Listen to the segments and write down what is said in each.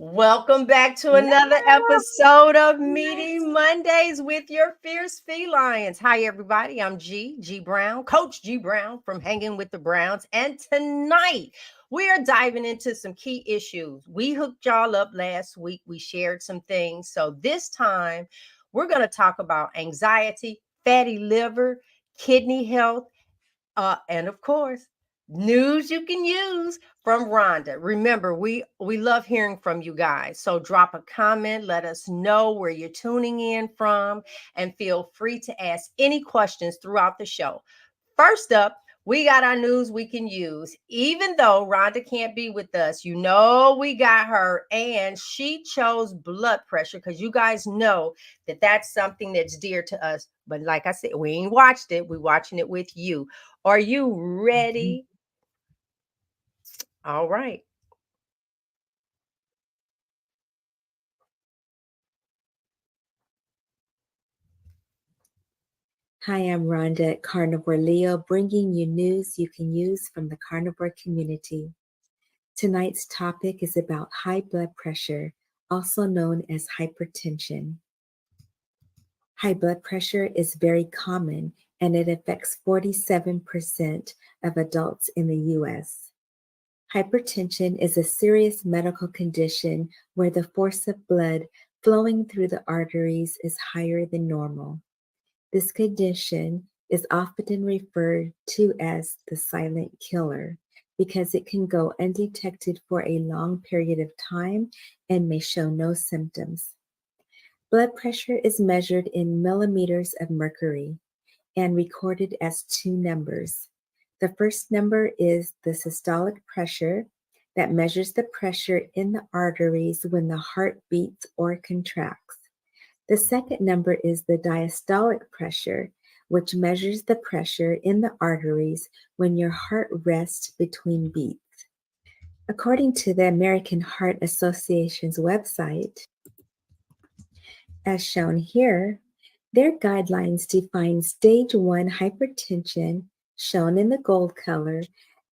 Welcome back to another episode of Meaty Mondays with your Fierce FeLions. Hi, everybody. I'm G Brown, Coach G Brown from Hanging with the Browns. And tonight, we are diving into some key issues. We hooked y'all up last week. We shared some things. So this time, we're going to talk about anxiety, fatty liver, kidney health, and of course, news you can use from Rhonda. Remember, we love hearing from you guys. So drop a comment, let us know where you're tuning in from, and feel free to ask any questions throughout the show. First up, we got our news we can use. Even though Rhonda can't be with us, you know we got her, and she chose blood pressure because you guys know that that's something that's dear to us. But like I said, we ain't watched it. We're watching it with you. Are you ready? All right. Hi, I'm Rhonda at Carnivore Leo, bringing you news you can use from the carnivore community. Tonight's topic is about high blood pressure, also known as hypertension. High blood pressure is very common and it affects 47% of adults in the U.S. Hypertension is a serious medical condition where the force of blood flowing through the arteries is higher than normal. This condition is often referred to as the silent killer because it can go undetected for a long period of time and may show no symptoms. Blood pressure is measured in millimeters of mercury and recorded as two numbers. The first number is the systolic pressure that measures the pressure in the arteries when the heart beats or contracts. The second number is the diastolic pressure, which measures the pressure in the arteries when your heart rests between beats. According to the American Heart Association's website, as shown here, their guidelines define stage 1 hypertension, shown in the gold color,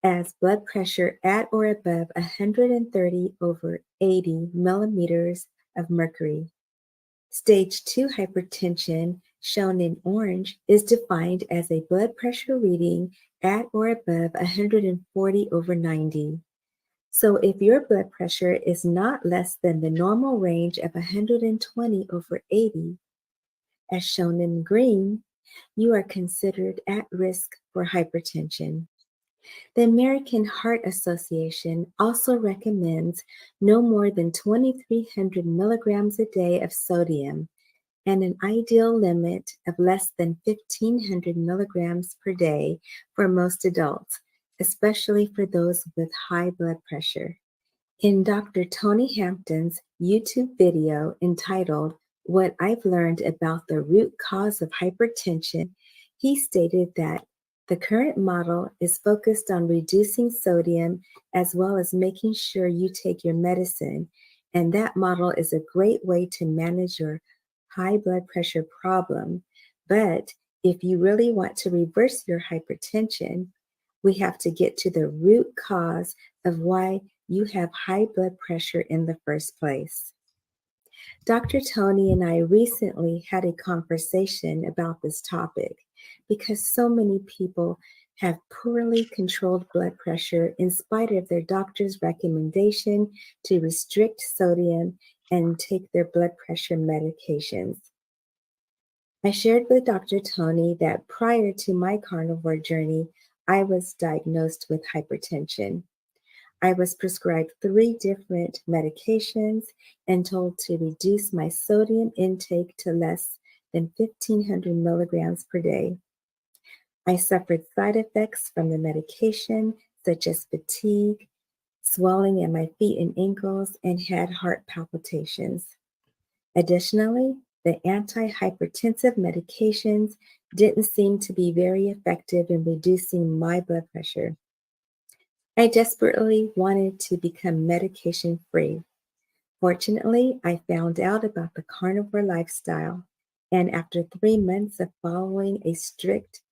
as blood pressure at or above 130/80 millimeters of mercury. Stage 2 hypertension, shown in orange, is defined as a blood pressure reading at or above 140/90. So if your blood pressure is not less than the normal range of 120/80, as shown in green, you are considered at risk for hypertension. The American Heart Association also recommends no more than 2,300 milligrams a day of sodium and an ideal limit of less than 1,500 milligrams per day for most adults, especially for those with high blood pressure. In Dr. Tony Hampton's YouTube video entitled "What I've Learned About the Root Cause of Hypertension," he stated that the current model is focused on reducing sodium as well as making sure you take your medicine, and that model is a great way to manage your high blood pressure problem. But if you really want to reverse your hypertension, we have to get to the root cause of why you have high blood pressure in the first place. Dr. Tony and I recently had a conversation about this topic because so many people have poorly controlled blood pressure in spite of their doctor's recommendation to restrict sodium and take their blood pressure medications. I shared with Dr. Tony that prior to my carnivore journey, I was diagnosed with hypertension. I was prescribed 3 different medications and told to reduce my sodium intake to less than 1,500 milligrams per day. I suffered side effects from the medication, such as fatigue, swelling in my feet and ankles, and had heart palpitations. Additionally, the antihypertensive medications didn't seem to be very effective in reducing my blood pressure. I desperately wanted to become medication free. Fortunately, I found out about the carnivore lifestyle, and after 3 months of following a strict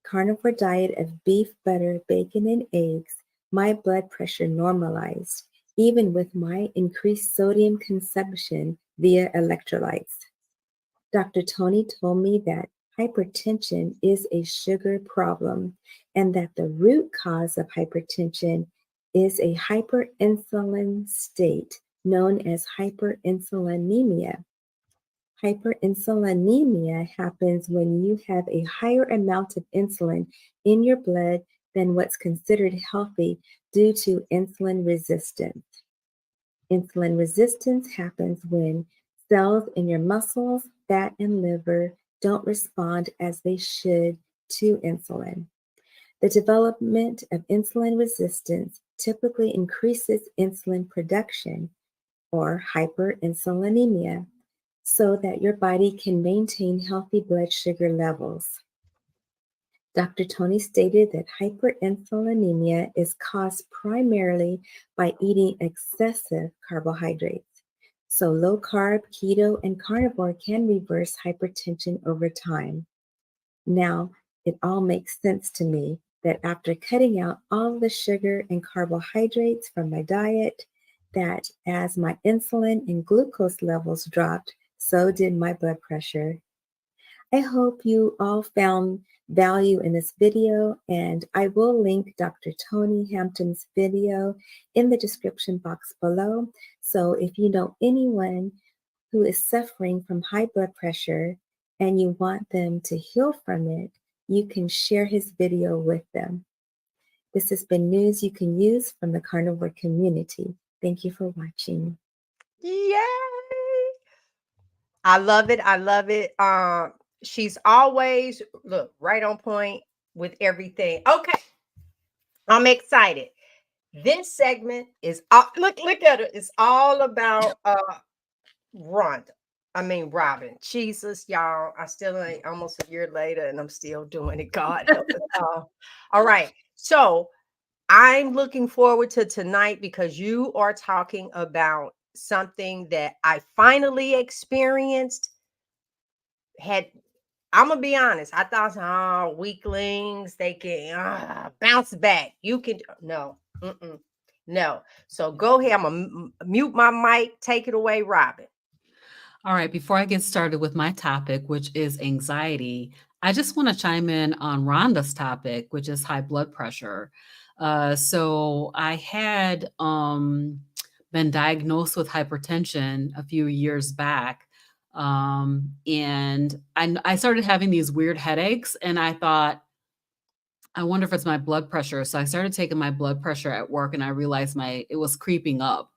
carnivore diet of beef, butter, bacon, and eggs, my blood pressure normalized, even with my increased sodium consumption via electrolytes. Dr. Tony told me that hypertension is a sugar problem and that the root cause of hypertension is a hyperinsulin state known as hyperinsulinemia. Hyperinsulinemia happens when you have a higher amount of insulin in your blood than what's considered healthy due to insulin resistance. Insulin resistance happens when cells in your muscles, fat, and liver don't respond as they should to insulin. The development of insulin resistance typically increases insulin production, or hyperinsulinemia, so that your body can maintain healthy blood sugar levels. Dr. Tony stated that hyperinsulinemia is caused primarily by eating excessive carbohydrates. So low carb, keto, and carnivore can reverse hypertension over time. Now, it all makes sense to me that after cutting out all the sugar and carbohydrates from my diet, that as my insulin and glucose levels dropped, so did my blood pressure. I hope you all found value in this video, and I will link Dr. Tony Hampton's video in the description box below. So if you know anyone who is suffering from high blood pressure and you want them to heal from it, you can share his video with them. This has been news you can use from the carnivore community. Thank you for watching. Yay! I love it. I love it. She's always look right on point with everything. Okay, I'm excited. This segment is look at it. It's all about Rhonda. I mean Robyn. Jesus, y'all. I still ain't almost a year later, and I'm still doing it. God help us all. All right. So I'm looking forward to tonight because you are talking about something that I finally experienced. I'm gonna be honest. I thought, oh, weaklings, they can bounce back. You can no, no. So go ahead. I'm gonna mute my mic. Take it away, Robyn. All right, before I get started with my topic, which is anxiety, I just want to chime in on Rhonda's topic, which is high blood pressure. So I had been diagnosed with hypertension a few years back. And I started having these weird headaches, and I thought, I wonder if it's my blood pressure. So I started taking my blood pressure at work, and I realized it was creeping up.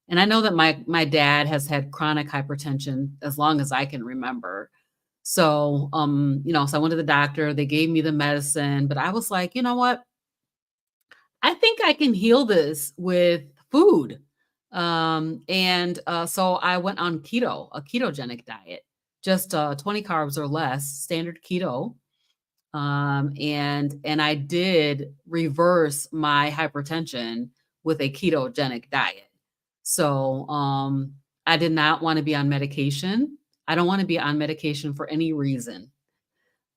And I know that my dad has had chronic hypertension as long as I can remember. So, so I went to the doctor, they gave me the medicine, but I was like, you know what? I think I can heal this with food. So I went on keto, a ketogenic diet, just 20 carbs or less, standard keto. And I did reverse my hypertension with a ketogenic diet. So I did not want to be on medication. I don't want to be on medication for any reason.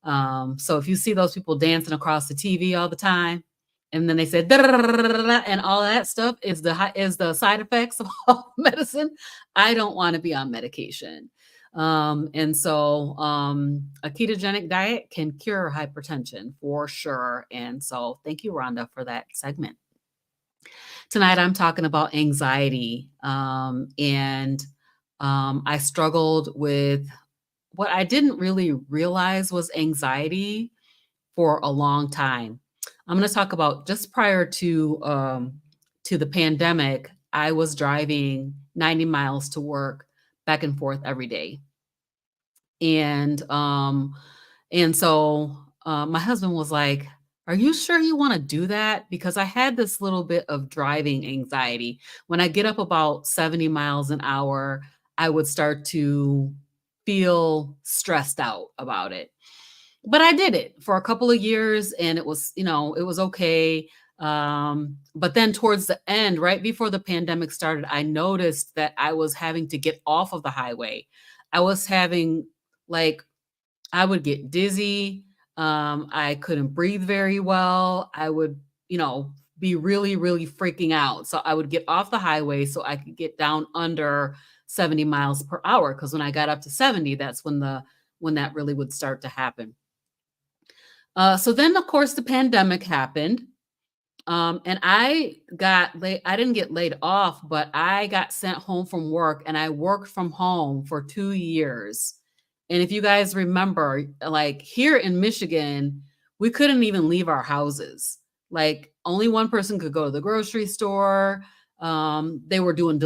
So if you see those people dancing across the TV all the time, and then they said and all that stuff is the side effects of all medicine, I don't want to be on medication. A ketogenic diet can cure hypertension for sure. And so thank you, Rhonda, for that segment. Tonight, I'm talking about anxiety. I struggled with what I didn't really realize was anxiety for a long time. I'm going to talk about just prior to the pandemic, I was driving 90 miles to work back and forth every day. So my husband was like, are you sure you want to do that? Because I had this little bit of driving anxiety. When I get up about 70 miles an hour, I would start to feel stressed out about it. But I did it for a couple of years, and it was okay. But then towards the end, right before the pandemic started, I noticed that I was having to get off of the highway. I was having I would get dizzy. I couldn't breathe very well. I would, be really, really freaking out. So I would get off the highway so I could get down under 70 miles per hour. Because when I got up to 70, that's when that really would start to happen. So then, of course, the pandemic happened. And I didn't get laid off, but I got sent home from work, and I worked from home for 2 years. And if you guys remember, like here in Michigan, we couldn't even leave our houses. Like only one person could go to the grocery store. They were doing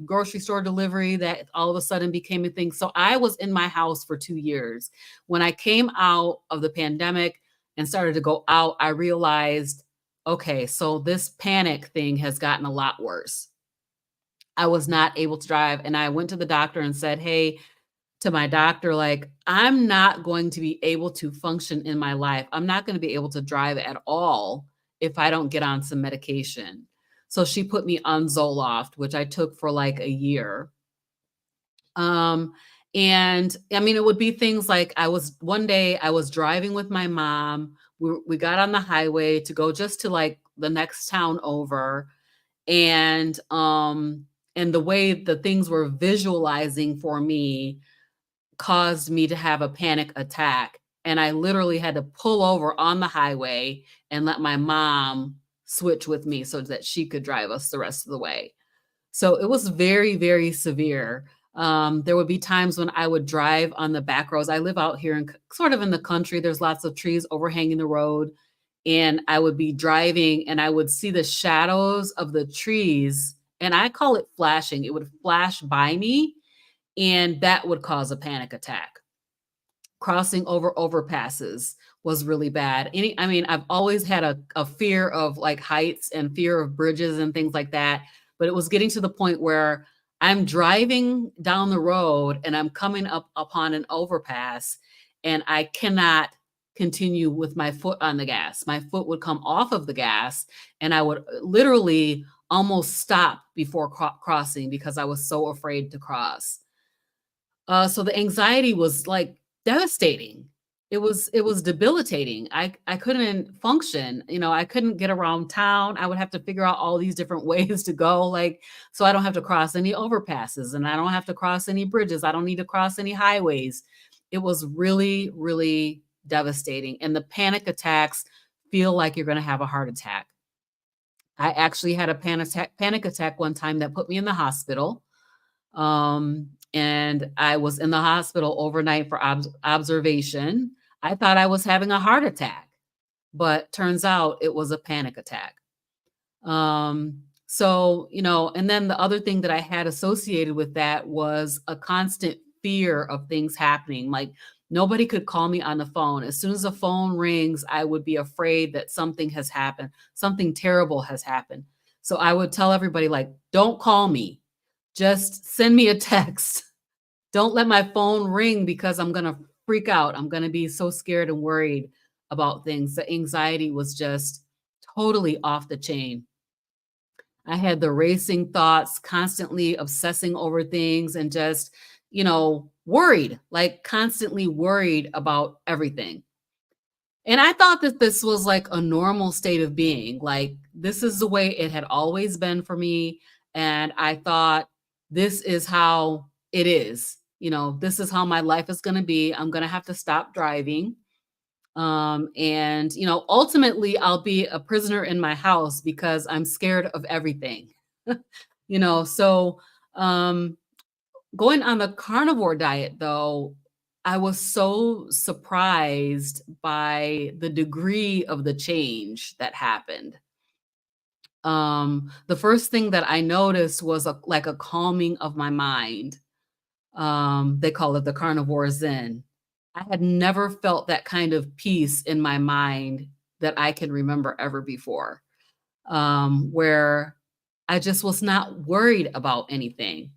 grocery store delivery, that all of a sudden became a thing. So I was in my house for 2 years. When I came out of the pandemic and started to go out, I realized, okay, so this panic thing has gotten a lot worse. I was not able to drive, and I went to the doctor and said, hey, to my doctor, like, I'm not going to be able to function in my life. I'm not going to be able to drive at all if I don't get on some medication. So she put me on Zoloft, which I took for like a year. And I mean, it would be things like one day I was driving with my mom. We got on the highway to go just to like the next town over. And the way the things were visualizing for me caused me to have a panic attack. And I literally had to pull over on the highway and let my mom switch with me so that she could drive us the rest of the way. So it was very, very severe. There would be times when I would drive on the back roads. I live out here sort of in the country. There's lots of trees overhanging the road. And I would be driving and I would see the shadows of the trees. And I call it flashing. It would flash by me, and that would cause a panic attack. Crossing over overpasses was really bad. I've always had a fear of like heights and fear of bridges and things like that. But it was getting to the point where I'm driving down the road and I'm coming up upon an overpass, and I cannot continue with my foot on the gas. My foot would come off of the gas, and I would literally almost stop before crossing because I was so afraid to cross. So the anxiety was like devastating. It was debilitating. I couldn't function. I couldn't get around town. I would have to figure out all these different ways to go, like, so I don't have to cross any overpasses and I don't have to cross any bridges. I don't need to cross any highways. It was really, really devastating. And the panic attacks feel like you're going to have a heart attack. I actually had a panic attack one time that put me in the hospital. And I was in the hospital overnight for observation. I thought I was having a heart attack, but turns out it was a panic attack. So, and then the other thing that I had associated with that was a constant fear of things happening. Like nobody could call me on the phone. As soon as the phone rings, I would be afraid that something has happened. Something terrible has happened. So I would tell everybody, like, don't call me. Just send me a text. Don't let my phone ring because I'm going to freak out. I'm going to be so scared and worried about things. The anxiety was just totally off the chain. I had the racing thoughts, constantly obsessing over things and just, worried, like constantly worried about everything. And I thought that this was like a normal state of being. Like this is the way it had always been for me. And I thought, this is how it is. This is how my life is going to be. I'm going to have to stop driving. And ultimately I'll be a prisoner in my house because I'm scared of everything. So going on the carnivore diet though, I was so surprised by the degree of the change that happened. The first thing that I noticed was like a calming of my mind. They call it the carnivore zen. I had never felt that kind of peace in my mind that I can remember ever before, where I just was not worried about anything.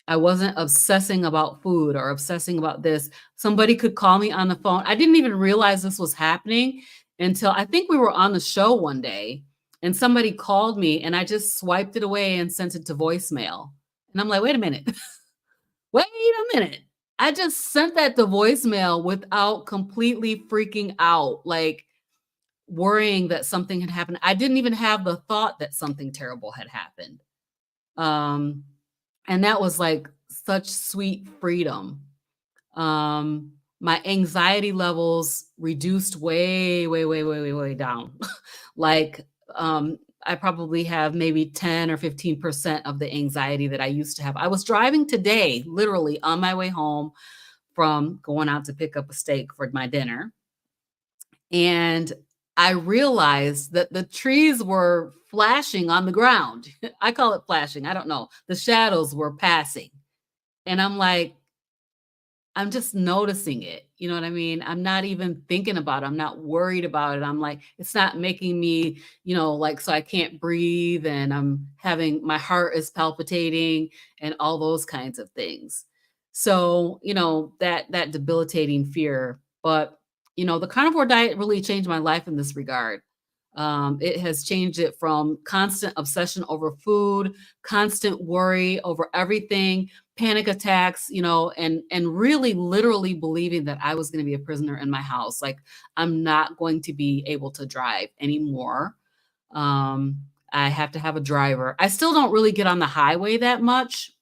I wasn't obsessing about food or obsessing about this. Somebody could call me on the phone. I didn't even realize this was happening until I think we were on the show one day and somebody called me and I just swiped it away and sent it to voicemail. And I'm like, wait a minute. Wait a minute. I just sent that to voicemail without completely freaking out. Like, worrying that something had happened. I didn't even have the thought that something terrible had happened. And that was like such sweet freedom. My anxiety levels reduced way, way, way, way, way, way down. Like, I probably have maybe 10 or 15% of the anxiety that I used to have. I was driving today, literally on my way home from going out to pick up a steak for my dinner. And I realized that the trees were flashing on the ground. I call it flashing. I don't know. The shadows were passing. And I'm like, I'm just noticing it. You know what I mean? I'm not even thinking about it. I'm not worried about it. I'm like, it's not making me, like, so I can't breathe and my heart is palpitating and all those kinds of things. So, that debilitating fear. But, the carnivore diet really changed my life in this regard. It has changed it from constant obsession over food, constant worry over everything, panic attacks, and really literally believing that I was going to be a prisoner in my house. Like, I'm not going to be able to drive anymore. I have to have a driver. I still don't really get on the highway that much.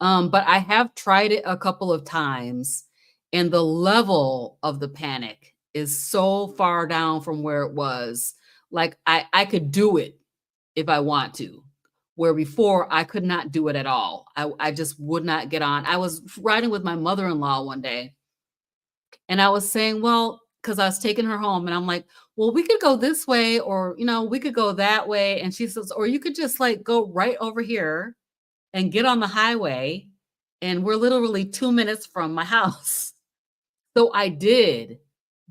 But I have tried it a couple of times, and the level of the panic is so far down from where it was. Like, I could do it if I want to, where before I could not do it at all. I just would not get on. I was riding with my mother-in-law one day, and I was saying, well, because I was taking her home, and I'm like, well, we could go this way, or, we could go that way. And she says, or you could just like go right over here and get on the highway, and we're literally 2 minutes from my house. So I did,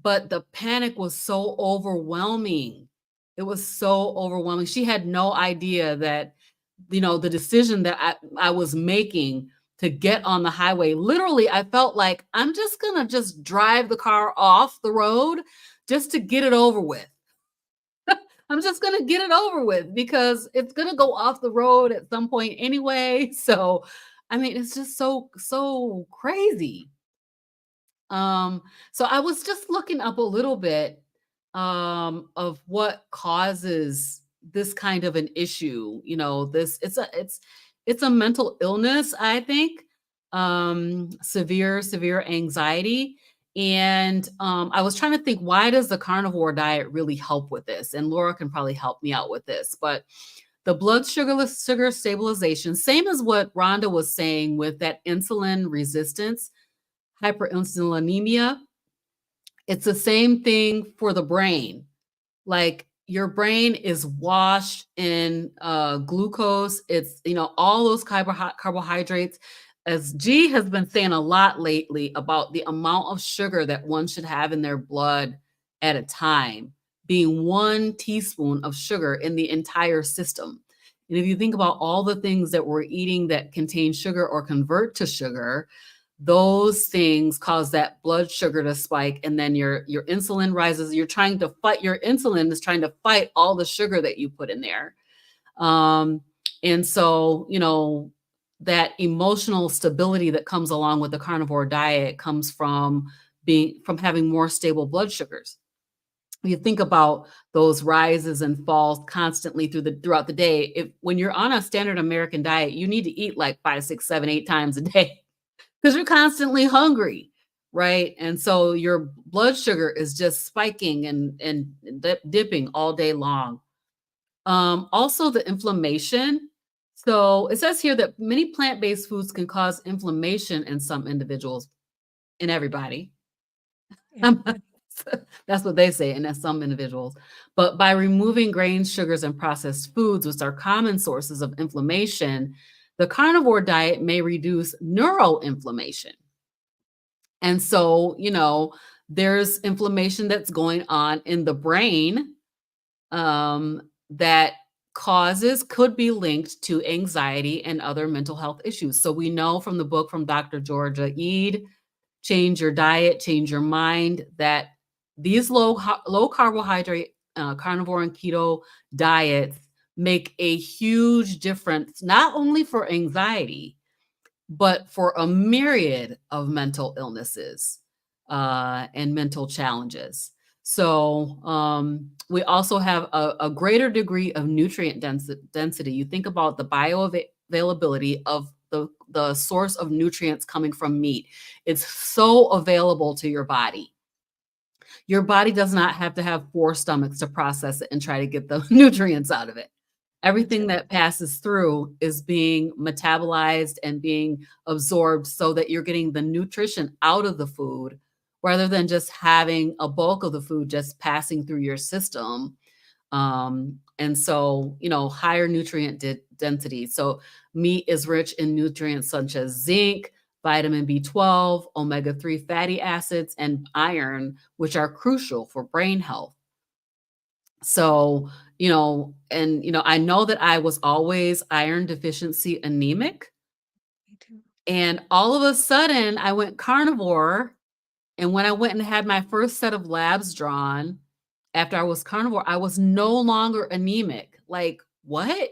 but the panic was so overwhelming. It was so overwhelming. She had no idea that, the decision that I was making to get on the highway, literally, I felt like I'm just going to just drive the car off the road just to get it over with. I'm just going to get it over with because it's going to go off the road at some point anyway. So, I mean, it's just so crazy. So I was just looking up a little bit of what causes this kind of an issue. It's a mental illness, I think. Severe anxiety. And I was trying to think, why does the carnivore diet really help with this? And Laura can probably help me out with this. But the blood sugar stabilization, same as what Rhonda was saying with that insulin resistance, hyperinsulinemia, it's the same thing for the brain. Like, your brain is washed in glucose. It's, all those carbohydrates. As G has been saying a lot lately about the amount of sugar that one should have in their blood at a time, being 1 teaspoon of sugar in the entire system. And if you think about all the things that we're eating that contain sugar or convert to sugar, those things cause that blood sugar to spike, and then your insulin rises. You're trying to fight, your insulin is trying to fight all the sugar that you put in there. And so, that emotional stability that comes along with the carnivore diet comes from having more stable blood sugars. You think about those rises and falls constantly throughout the day. When you're on a standard American diet, you need to eat like 5, 6, 7, 8 times a day, because you're constantly hungry, right? And so your blood sugar is just spiking and dipping all day long. Also, the inflammation. So it says here that many plant-based foods can cause inflammation in some individuals, in everybody. That's what they say, and that's some individuals. But by removing grains, sugars, and processed foods, which are common sources of inflammation, the carnivore diet may reduce neuroinflammation. And so, there's inflammation that's going on in the brain that could be linked to anxiety and other mental health issues. So we know from the book from Dr. Georgia Ede, Change Your Diet, Change Your Mind, that these low carbohydrate carnivore and keto diets make a huge difference, not only for anxiety, but for a myriad of mental illnesses and mental challenges. So we also have a greater degree of nutrient density. You think about the bioavailability of the source of nutrients coming from meat. It's so available to your body. Your body does not have to have 4 stomachs to process it and try to get the nutrients out of it. Everything that passes through is being metabolized and being absorbed so that you're getting the nutrition out of the food rather than just having a bulk of the food just passing through your system. And so, higher nutrient density. So meat is rich in nutrients such as zinc, vitamin B12, omega-3 fatty acids, and iron, which are crucial for brain health. So, I know that I was always iron deficiency anemic. And all of a sudden I went carnivore. And when I went and had my first set of labs drawn after I was carnivore, I was no longer anemic. Like, what?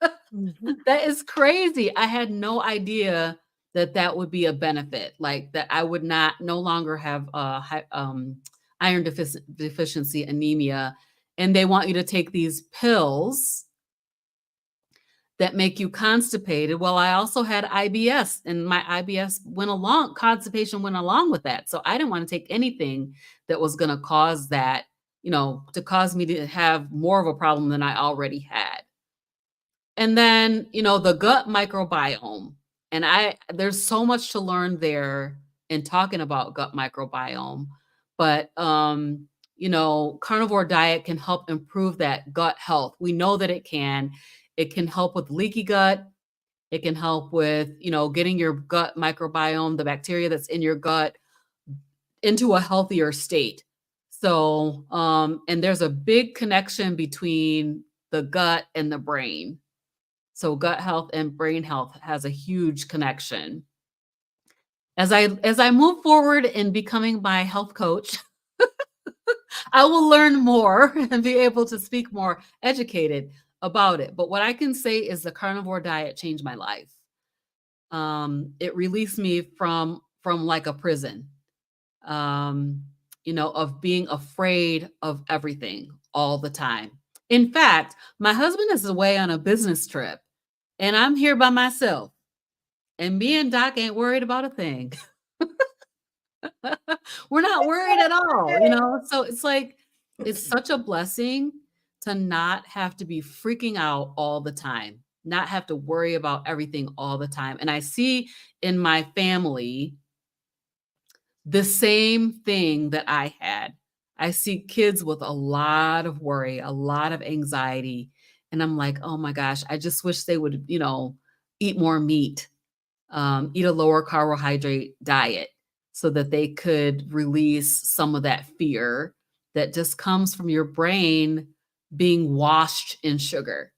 That is crazy. I had no idea that would be a benefit, like that I would no longer have iron deficiency anemia. And they want you to take these pills that make you constipated. Well, I also had IBS, and my IBS constipation went along with that. So I didn't want to take anything that was going to cause that, to cause me to have more of a problem than I already had. And then, the gut microbiome. And there's so much to learn there in talking about gut microbiome. But, carnivore diet can help improve that gut health. We know that it can. It can help with leaky gut. It can help with, getting your gut microbiome, the bacteria that's in your gut, into a healthier state. So, and there's a big connection between the gut and the brain. So gut health and brain health has a huge connection. As I move forward in becoming my health coach, I will learn more and be able to speak more educated about it. But what I can say is the carnivore diet changed my life. It released me from like a prison, of being afraid of everything all the time. In fact, my husband is away on a business trip and I'm here by myself, and me and Doc ain't worried about a thing. We're not worried at all, so it's like, it's such a blessing to not have to be freaking out all the time, not have to worry about everything all the time. And I see in my family the same thing that I had. I see kids with a lot of worry, a lot of anxiety. And I'm like, oh my gosh, I just wish they would, eat more meat, eat a lower carbohydrate diet so that they could release some of that fear that just comes from your brain being washed in sugar.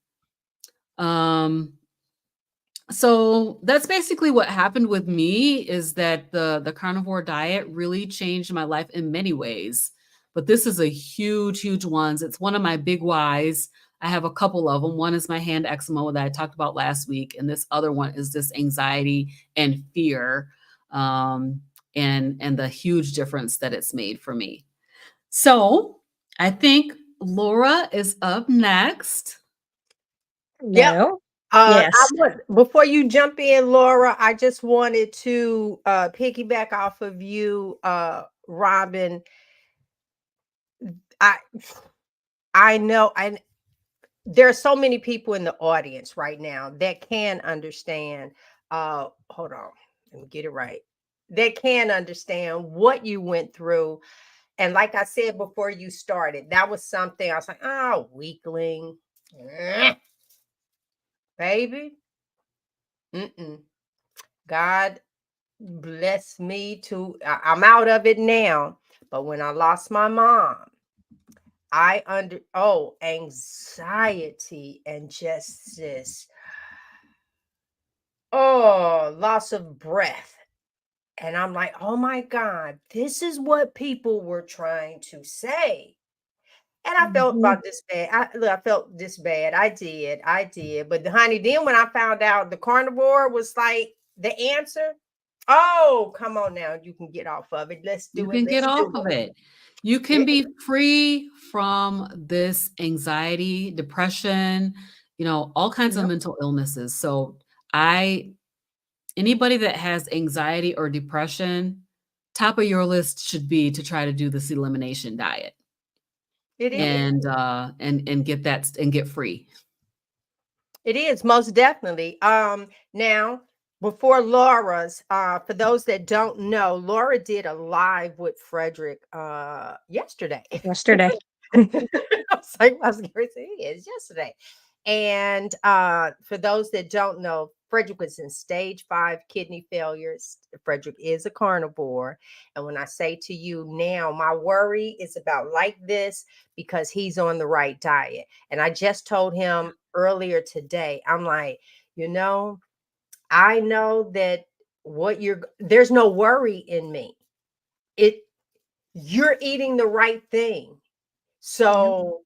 So that's basically what happened with me, is that the carnivore diet really changed my life in many ways. But this is a huge, huge one. It's one of my big whys. I have a couple of them. One is my hand eczema that I talked about last week. And this other one is this anxiety and fear, and the huge difference that it's made for me. So I think Laura is up next. Yep. Yes. Before you jump in, Laura, I just wanted to piggyback off of you, Robyn. I know, there are so many people in the audience right now that can understand. Hold on, let me get it right. They can understand what you went through. And like I said before you started, that was something I was like, oh, weakling. Baby. God bless me too. I'm out of it now. But when I lost my mom, anxiety and just this, loss of breath. And I'm like, oh my God, this is what people were trying to say. And I felt about this bad. I felt this bad. I did. But honey, then when I found out the carnivore was like the answer, oh, come on now, you can get off of it. Let's do it. You can get off of it. You can be free from this anxiety, depression, all kinds of Yep. mental illnesses. So anybody that has anxiety or depression, top of your list should be to try to do this elimination diet It is. and get that and get free. It is most definitely. Now before Laura's, for those that don't know, Laura did a live with Frederick yesterday. Yesterday. I was going to say it's yesterday. And for those that don't know, Frederick was in stage 5 kidney failure. Frederick is a carnivore. And when I say to you now, my worry is about like this because he's on the right diet. And I just told him earlier today, I'm like, I know that there's no worry in me. You're eating the right thing. So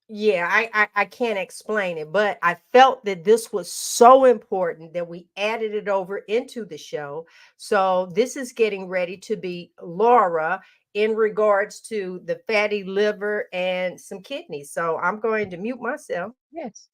yeah, I can't explain it, but I felt that this was so important that we added it over into the show. So this is getting ready to be Laura in regards to the fatty liver and some kidneys. So I'm going to mute myself. Yes.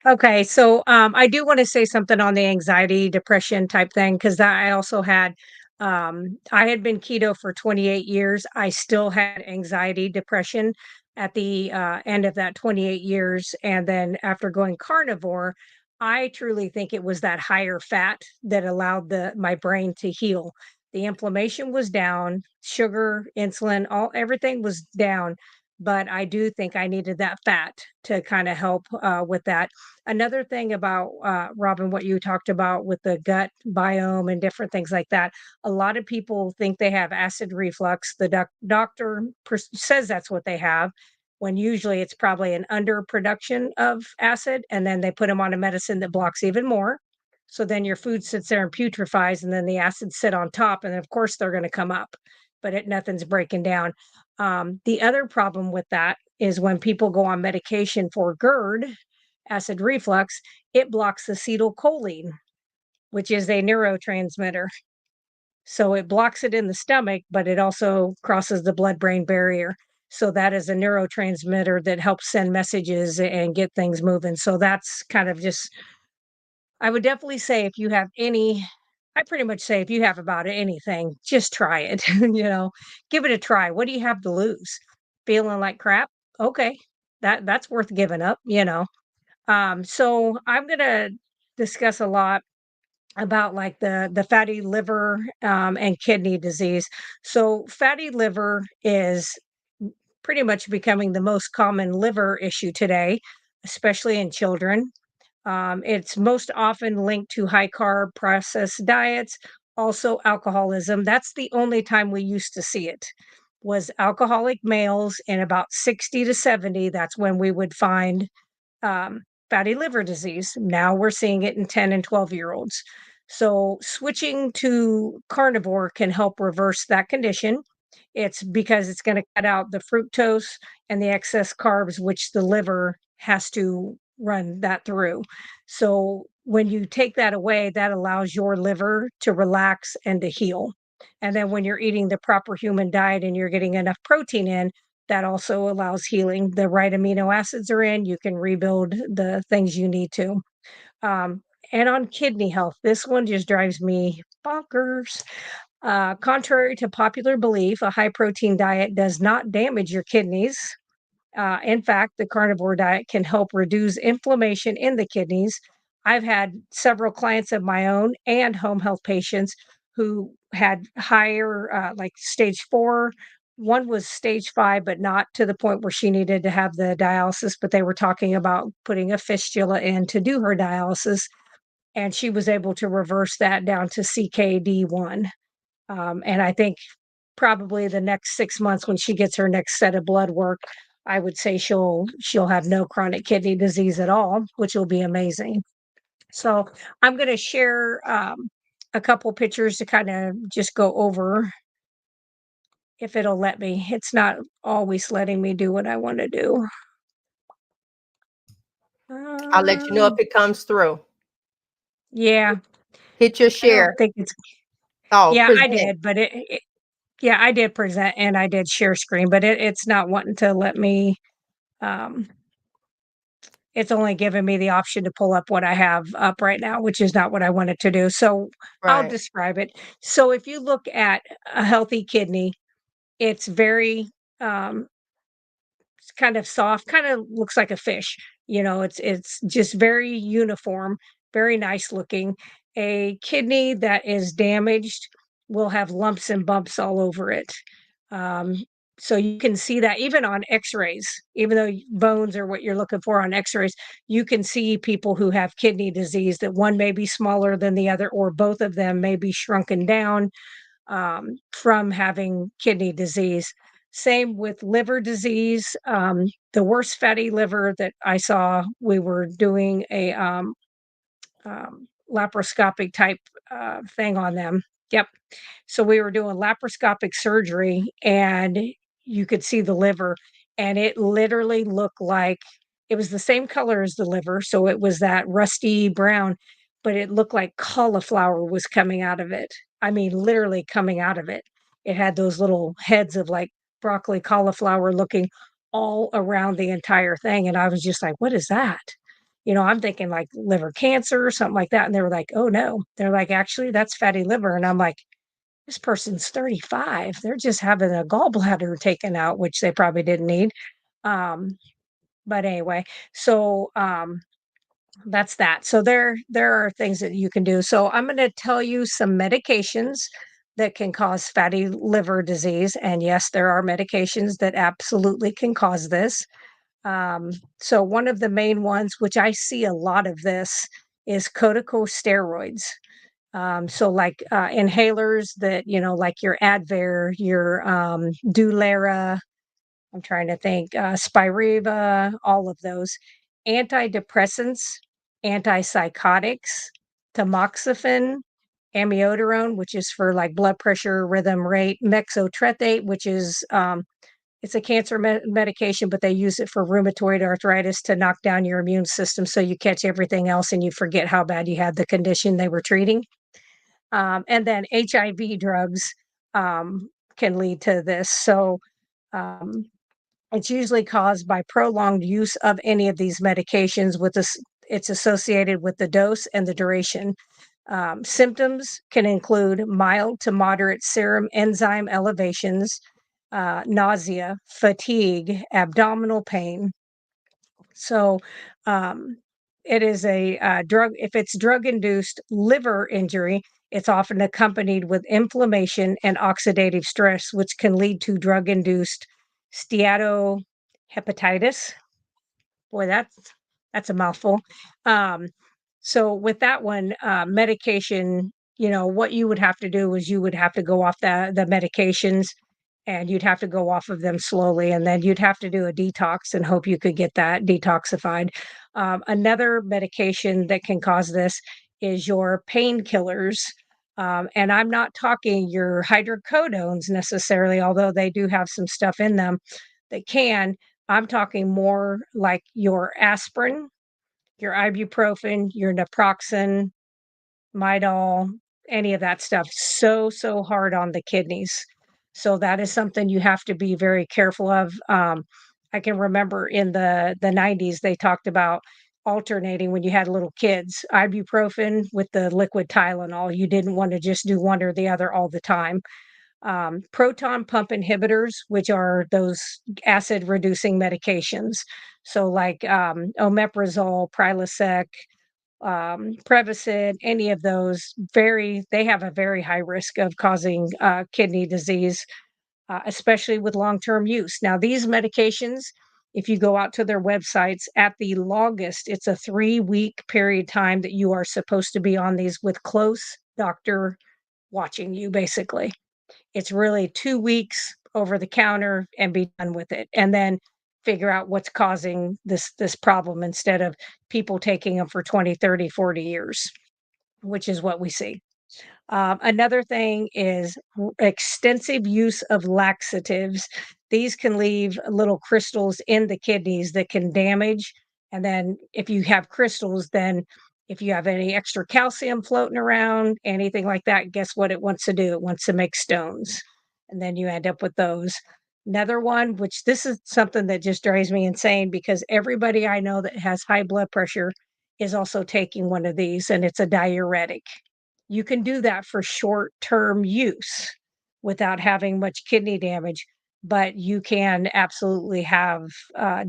Okay, so I do want to say something on the anxiety, depression type thing because I also had, I had been keto for 28 years. I still had anxiety, depression at the end of that 28 years, and then after going carnivore, I truly think it was that higher fat that allowed my brain to heal. The inflammation was down, sugar, insulin, everything was down. But I do think I needed that fat to kind of help with that. Another thing about Robyn, what you talked about with the gut biome and different things like that, a lot of people think they have acid reflux. The doctor says that's what they have, when usually it's probably an underproduction of acid, and then they put them on a medicine that blocks even more. So then your food sits there and putrefies, and then the acids sit on top, and of course they're going to come up, but nothing's breaking down. The other problem with that is when people go on medication for GERD, acid reflux, it blocks acetylcholine, which is a neurotransmitter. So it blocks it in the stomach, but it also crosses the blood-brain barrier. So that is a neurotransmitter that helps send messages and get things moving. So that's kind of just, I would definitely say if you have I pretty much say if you have about anything, just try it, give it a try. What do you have to lose? Feeling like crap? Okay. That's worth giving up. So I'm going to discuss a lot about like the fatty liver and kidney disease. So fatty liver is pretty much becoming the most common liver issue today, especially in children. It's most often linked to high carb processed diets, also alcoholism. That's the only time we used to see it, was alcoholic males in about 60 to 70. That's when we would find fatty liver disease. Now we're seeing it in 10 and 12-year-olds. So switching to carnivore can help reverse that condition. It's because it's going to cut out the fructose and the excess carbs, which the liver has to run that through. So when you take that away, that allows your liver to relax and to heal. And then when you're eating the proper human diet and you're getting enough protein in, that also allows healing. The right amino acids are in, you can rebuild the things you need to. And on kidney health, this one just drives me bonkers. Contrary to popular belief, a high protein diet does not damage your kidneys. In fact, the carnivore diet can help reduce inflammation in the kidneys. I've had several clients of my own and home health patients who had higher, like stage 4. One was stage 5, but not to the point where she needed to have the dialysis, but they were talking about putting a fistula in to do her dialysis. And she was able to reverse that down to CKD1. And I think probably the next 6 months when she gets her next set of blood work, I would say she'll have no chronic kidney disease at all, which will be amazing. So I'm going to share a couple pictures to kind of just go over, if it'll let me. It's not always letting me do what I want to do. I'll let you know if it comes through. Yeah. Hit your I share. don't think it's. Oh, Yeah, present. I did, but Yeah, I did present and I did share screen, but it's not wanting to let me, um it's only giving me the option to pull up what I have up right now, which is not what I wanted to do. So I'll Right. describe it. So if you look at a healthy kidney, it's very um it's kind of soft, kind of looks like a fish. It's just very uniform, very nice looking. A kidney that is damaged will have lumps and bumps all over it. Um, so you can see that even on x-rays, even though bones are what you're looking for on x-rays, you can see people who have kidney disease that one may be smaller than the other, or both of them may be shrunken down from having kidney disease. Same with liver disease. The worst fatty liver that I saw, we were doing a laparoscopic type thing on them. Yep. So we were doing laparoscopic surgery and you could see the liver and it literally looked like it was the same color as the liver. So it was that rusty brown, but it looked like cauliflower was coming out of it. I mean, literally coming out of it. It had those little heads of like broccoli cauliflower looking all around the entire thing. And I was just like, what is that? I'm thinking like liver cancer or something like that. And they were like, oh no. They're like, actually, that's fatty liver. And I'm like, this person's 35. They're just having a gallbladder taken out, which they probably didn't need. Um, but anyway, so that's that. So there are things that you can do. So I'm going to tell you some medications that can cause fatty liver disease. And yes, there are medications that absolutely can cause this. Um, so one of the main ones, which I see a lot of this, is corticosteroids. So like inhalers that, like your Advair, your Dulera, I'm trying to think, Spiriva, all of those. Antidepressants, antipsychotics, tamoxifen, amiodarone, which is for like blood pressure, rhythm rate, methotrexate, which is it's a cancer medication, but they use it for rheumatoid arthritis to knock down your immune system so you catch everything else and you forget how bad you had the condition they were treating. And then HIV drugs can lead to this. So um, it's usually caused by prolonged use of any of these medications. It's associated with the dose and the duration. Symptoms can include mild to moderate serum enzyme elevations, nausea, fatigue, abdominal pain. So, um, it is a drug. If it's drug-induced liver injury, it's often accompanied with inflammation and oxidative stress, which can lead to drug-induced steatohepatitis. Boy, that's a mouthful. Um, so with that one, medication, what you would have to do is you would have to go off the medications and you'd have to go off of them slowly, and then you'd have to do a detox and hope you could get that detoxified. Another medication that can cause this is your painkillers. And I'm not talking your hydrocodones necessarily, although they do have some stuff in them that can. I'm talking more like your aspirin, your ibuprofen, your naproxen, Midol, any of that stuff. So hard on the kidneys. So that is something you have to be very careful of. I can remember in the 90s they talked about alternating when you had little kids, ibuprofen with the liquid Tylenol. You didn't want to just do one or the other all the time. Proton pump inhibitors, which are those acid reducing medications. So like omeprazole, Prilosec, Prevacid, any of those, they have a very high risk of causing kidney disease, especially with long-term use. Now, these medications, if you go out to their websites, at the longest, it's a 3-week period time that you are supposed to be on these with close doctor watching you, basically. It's really 2 weeks over the counter and be done with it, and then figure out what's causing this problem instead of people taking them for 20, 30, 40 years, which is what we see. Another thing is extensive use of laxatives. These can leave little crystals in the kidneys that can damage. And then if you have crystals, then if you have any extra calcium floating around, anything like that, guess what it wants to do? It wants to make stones. and then you end up with those. Another one, which this is something that just drives me insane because everybody I know that has high blood pressure is also taking one of these, and it's a diuretic. You can do that for short-term use without having much kidney damage, but you can absolutely have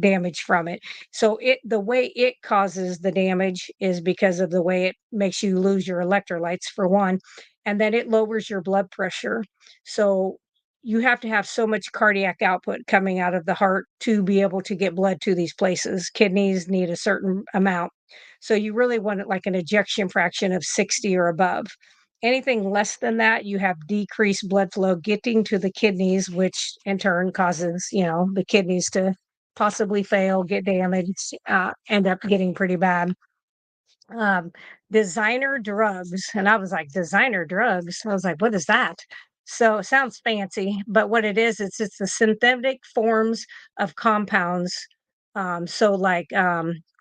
damage from it. So the way it causes the damage is because of the way it makes you lose your electrolytes for one, and then it lowers your blood pressure. So you have to have so much cardiac output coming out of the heart to be able to get blood to these places. Kidneys need a certain amount. So you really want it like an ejection fraction of 60 or above. Anything less than that, you have decreased blood flow getting to the kidneys, which in turn causes, the kidneys to possibly fail, get damaged, end up getting pretty bad. Um, Designer drugs. And I was like, designer drugs? I was like, what is that? So it sounds fancy, but what it is, it's the synthetic forms of compounds. So like,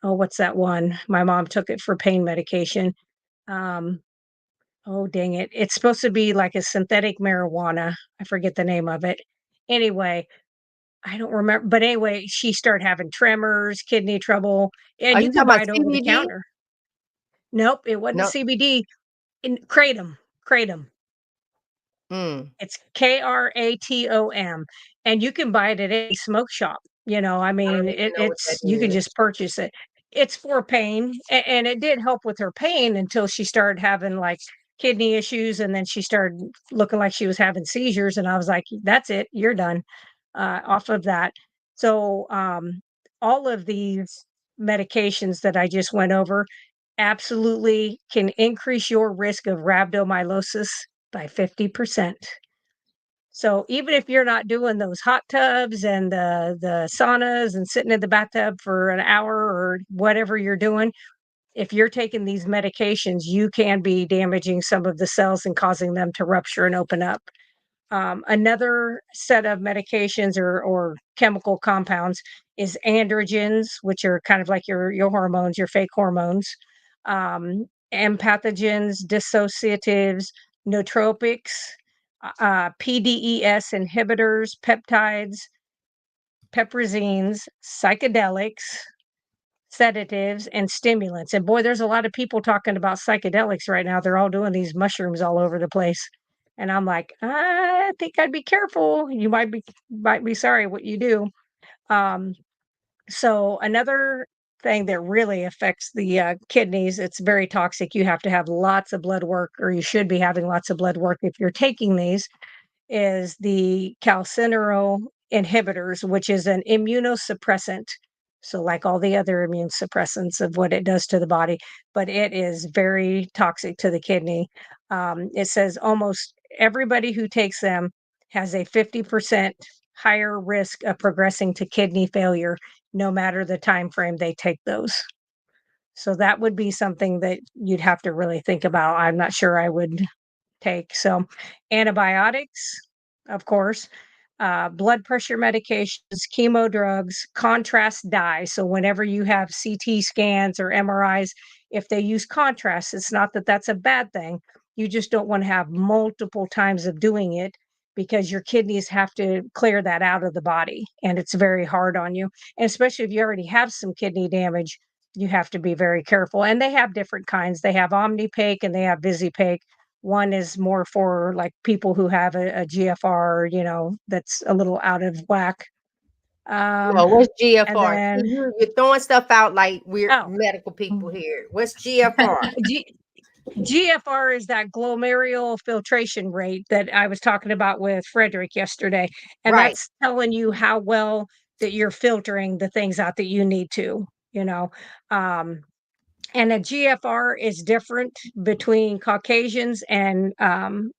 oh, what's that one? My mom took it for pain medication. Um, Oh, dang it. It's supposed to be like a synthetic marijuana. I forget the name of it. Anyway, I don't remember. But anyway, she started having tremors, kidney trouble, Are and you you can talking buy about it over the CBD? counter. Nope, it wasn't No. CBD. In Kratom. Kratom. Mm, It's Kratom, and you can buy it at any smoke shop. I I don't mean, even know what that you can is. just purchase it. It's for pain, and it did help with her pain until she started having like kidney issues, and then she started looking like she was having seizures. And I was like, "That's it, you're done off of that." So, all of these medications that I just went over absolutely can increase your risk of rhabdomyolysis by 50%. So even if you're not doing those hot tubs and the saunas and sitting in the bathtub for an hour or whatever you're doing, if you're taking these medications, you can be damaging some of the cells and causing them to rupture and open up. Another set of medications or chemical compounds is androgens, which are kind of like your hormones, your fake hormones, empathogens, dissociatives, nootropics, PDES inhibitors, peptides, peprazines, psychedelics, sedatives, and stimulants. And boy, there's a lot of people talking about psychedelics right now. They're all doing these mushrooms all over the place. And I'm like, I think I'd be careful. You might be sorry what you do. Um, so another thing that really affects the kidneys, it's very toxic. You have to have lots of blood work, or you should be having lots of blood work if you're taking these is the calcineurin inhibitors, which is an immunosuppressant. So, like all the other immune suppressants of what it does to the body, but it is very toxic to the kidney. It says almost everybody who takes them has a 50% higher risk of progressing to kidney failure, no matter the time frame they take those. So that would be something that you'd have to really think about. I'm not sure I would take. So, antibiotics, of course, blood pressure medications, chemo drugs, contrast dye. So, whenever you have CT scans or MRIs, if they use contrast, it's not that that's a bad thing. You just don't want to have multiple times of doing it because your kidneys have to clear that out of the body and it's very hard on you. And especially if you already have some kidney damage, you have to be very careful. And they have different kinds. They have Omnipaque and they have Visipake. One is more for like people who have a GFR, that's a little out of whack. No, what's And GFR? See, then, you're throwing stuff out like we're oh, medical people here. What's GFR? GFR is that glomerular filtration rate that I was talking about with Frederick yesterday. And Right. that's telling you how well that you're filtering the things out that you need to, you know. Um, And a GFR is different between Caucasians and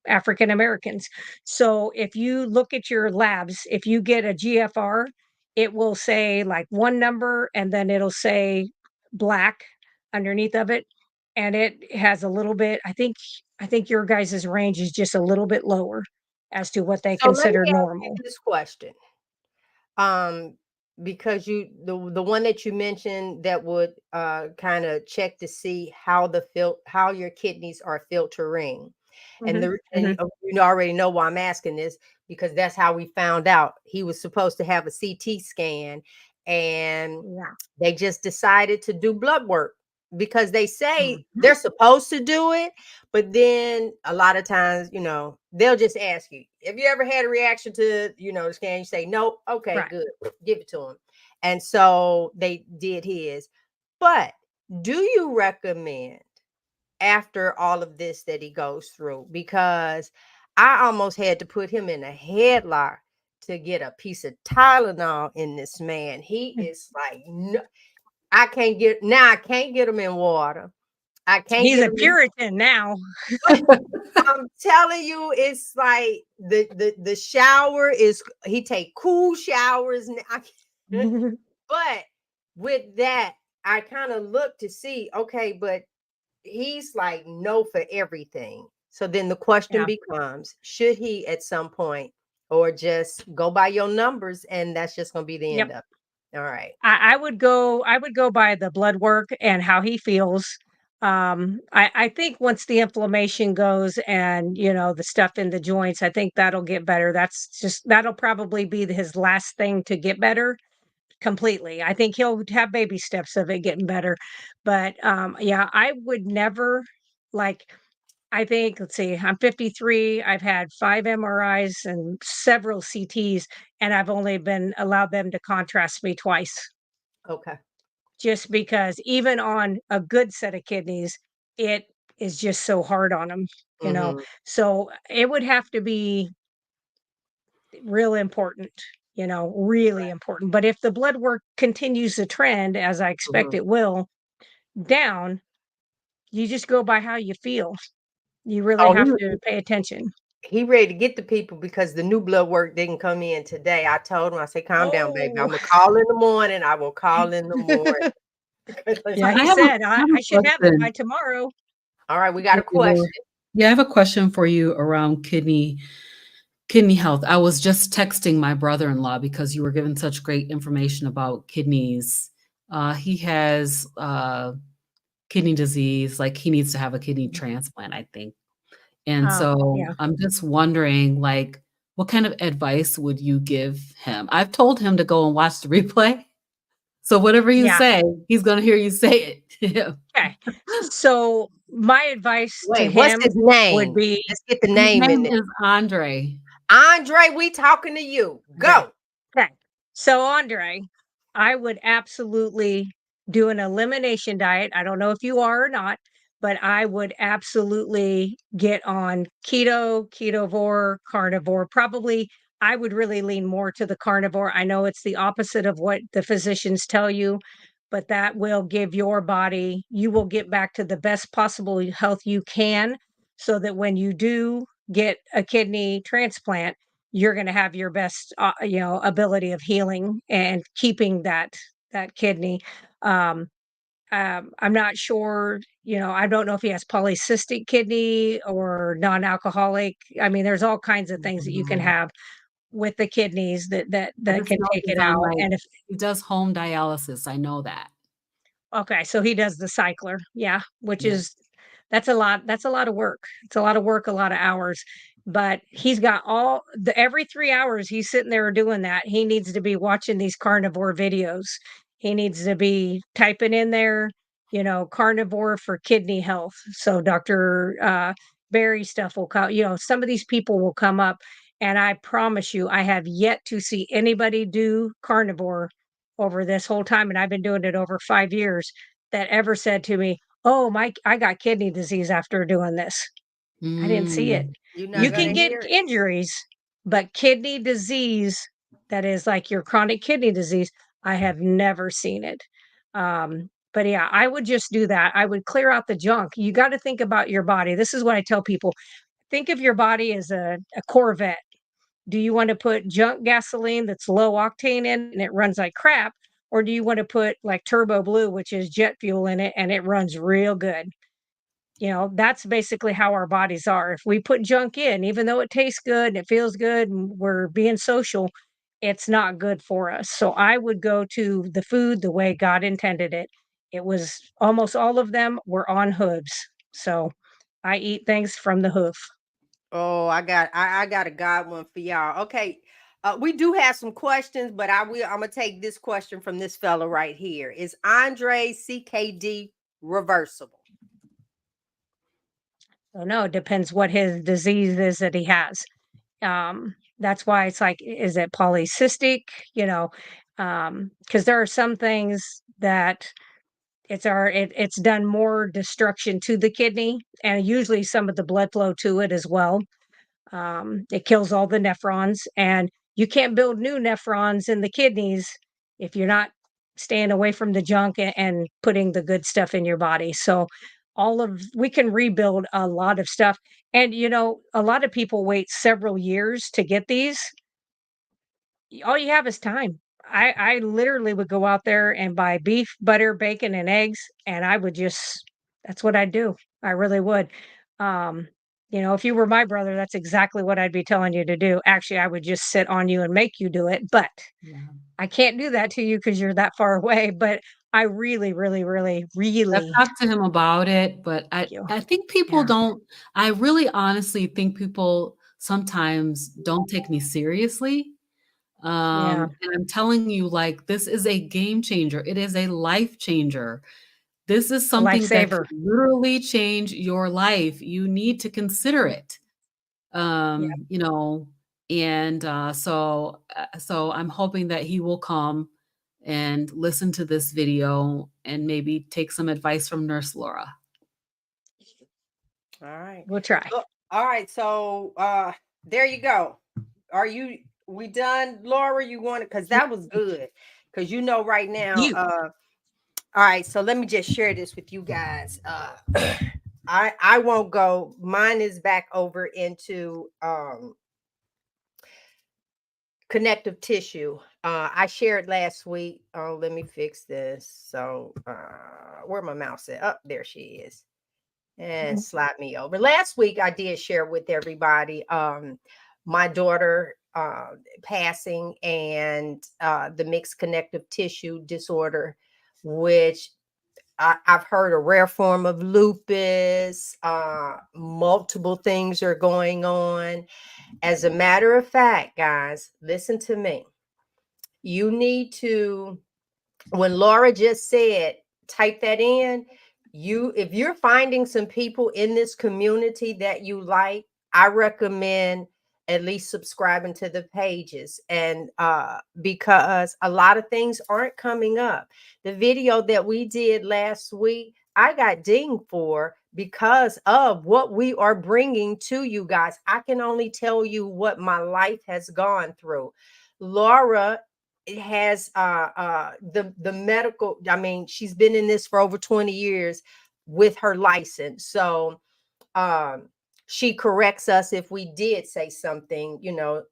African Americans. So if you look at your labs, if you get a GFR, it will say like one number and then it'll say black underneath of it. And it has a little bit, I think your guys' range is just a little bit lower as to what they So let me consider ask you normal. this question. Um, because the one that you mentioned that would kind of check to see how how your kidneys are filtering. And Mhm, and mhm. you already know why I'm asking this, because that's how we found out he was supposed to have a CT scan, and Yeah. they just decided to do blood work because they say Mhm. they're supposed to do it, but then a lot of times, they'll just ask you, have you ever had a reaction to, the scan? You say, no, okay, Right. good, give it to him. And so they did his. But do you recommend, after all of this that he goes through, because I almost had to put him in a headlock to get a piece of Tylenol in this man. He Mm. is like, no, I can't get him in water. I can't He's get a him in. Puritan now. I'm telling you, it's like the shower is, he take cool showers now. But with that, I kind of look to see, okay, but he's like no for everything. So then the question Yeah. becomes, should he at some point, or just go by your numbers and that's just going to be the Yep. end of it? All right. I would go by the blood work and how he feels. I think once the inflammation goes and the stuff in the joints, I think that'll get better. That'll probably be his last thing to get better completely. I think he'll have baby steps of it getting better. But yeah, I would never like I think, let's see, I'm 53. I've had 5 MRIs and several CTs, and I've only been allowed them to contrast me twice, Okay. just because even on a good set of kidneys, it is just so hard on them, you know. Mm-hmm. So it would have to be real important, really important. But if the blood work continues the trend, as I expect Mm-hmm. it will, down, you just go by how you feel. You really Oh, have to pay attention. he ready to get the people because the new blood work didn't come in today. I told him, I said, calm down, baby. I'm Oh. gonna call in the morning. I will call in the morning. Yeah, I he have a said, I "I have I a should have it by question tomorrow." All right, we got for a you. question. Yeah, I have a question for you around kidney health. I was just texting my brother-in-law because you were giving such great information about kidneys. He has kidney disease, like he needs to have a kidney transplant, I think. And Oh, so yeah. I'm just wondering, like, what kind of advice would you give him? I've told him to go and watch the replay. So whatever you Yeah, say, he's gonna hear you say it. okay. So, my advice to Wait, what's him his would name? be Let's get the His name in name there. is Andre. Andre, we talking to you. okay. Go. Okay. So, Andre, I would absolutely do an elimination diet. I don't know if you are or not, but I would absolutely get on keto, ketovore, carnivore. Probably, I would really lean more to the carnivore. I know it's the opposite of what the physicians tell you, but that will give your body, you will get back to the best possible health you can so that when you do get a kidney transplant, you're going to have your best ability of healing and keeping that kidney. um I'm not sure, I don't know if he has polycystic kidney or non-alcoholic. I mean, there's all kinds of things that you can Mhm. have with the kidneys that that I that just can know take he's it on, out. like And if he does home dialysis, I know that. Okay, so he does the cycler, yeah, which Yeah. is that's a lot of work. It's a lot of work, a lot of hours, but he's got every 3 hours he's sitting there doing that, he needs to be watching these carnivore videos. He needs to be typing in there, carnivore for kidney health. So Dr. Barry stuff will come, some of these people will come up, and I promise you, I have yet to see anybody do carnivore over this whole time, and I've been doing it over 5 years, that ever said to me, "Oh, I got kidney disease after doing this." I didn't see it. Mm. You're not You gonna can Mhm. get hear it. injuries, but kidney disease, that is like your chronic kidney disease, I have never seen it. But yeah, I would just do that. I would clear out the junk. You gotta think about your body. This is what I tell people. Think of your body as a Corvette. Do you want to put junk gasoline that's low octane in and it runs like crap? Or do you want to put like Turbo Blue, which is jet fuel in it and it runs real good? That's basically how our bodies are. If we put junk in, even though it tastes good and it feels good and we're being social, it's not good for us. So I would go to the food the way God intended it. It was almost all of them were on hooves. So I eat things from the hoof. Oh, I got a God one for y'all. Okay. We do have some questions, but I'm gonna take this question from this fella right here. Is Andre CKD reversible? So no, it depends what his disease is that he has. That's why it's like, is it polycystic? You know, because there are some things that it's done more destruction to the kidney and usually some of the blood flow to it as well. It kills all the nephrons, and you can't build new nephrons in the kidneys if you're not staying away from the junk and putting the good stuff in your body. So, we can rebuild a lot of stuff. And, a lot of people wait several years to get these. All you have is time. I literally would go out there and buy beef, butter, bacon, and eggs, and I would just that's what I'd do. I really would. Um, if you were my brother, that's exactly what I'd be telling you to do. Actually, I would just sit on you and make you do it, but Yeah. I can't do that to you because you're that far away. But I really, really, really, I've really talked to him about it, but thank you. I think people Yeah. don't I really honestly think people sometimes don't take me seriously. Yeah. And I'm telling you, like, this is a game changer. It is a life changer. This is A something that lifesaver. could literally change your life. You need to consider it. Yeah. You know, and so I'm hoping that he will come and listen to this video and maybe take some advice from Nurse Laura. All right. We'll try. All right. So there you go. We done, Laura? You want it? Because that was good. Because right now, You. all right, so let me just share this with you guys. I won't go. Mine is back over into connective tissue. I shared last week. Oh, let me fix this. So where my mouse at? Oh, there she is. And slide me over. Last week I did share with everybody my daughter passing and the mixed connective tissue disorder, which I've heard a rare form of lupus. Multiple things are going on. As a matter of fact, guys, listen to me. You need to, when Laura just said, type that in. If you're finding some people in this community that you like, I recommend at least subscribing to the pages, and because a lot of things aren't coming up. The video that we did last week, I got dinged for because of what we are bringing to you guys. I can only tell you what my life has gone through. Laura has the medical, I mean, she's been in this for over 20 years with her license. So she corrects us if we did say something,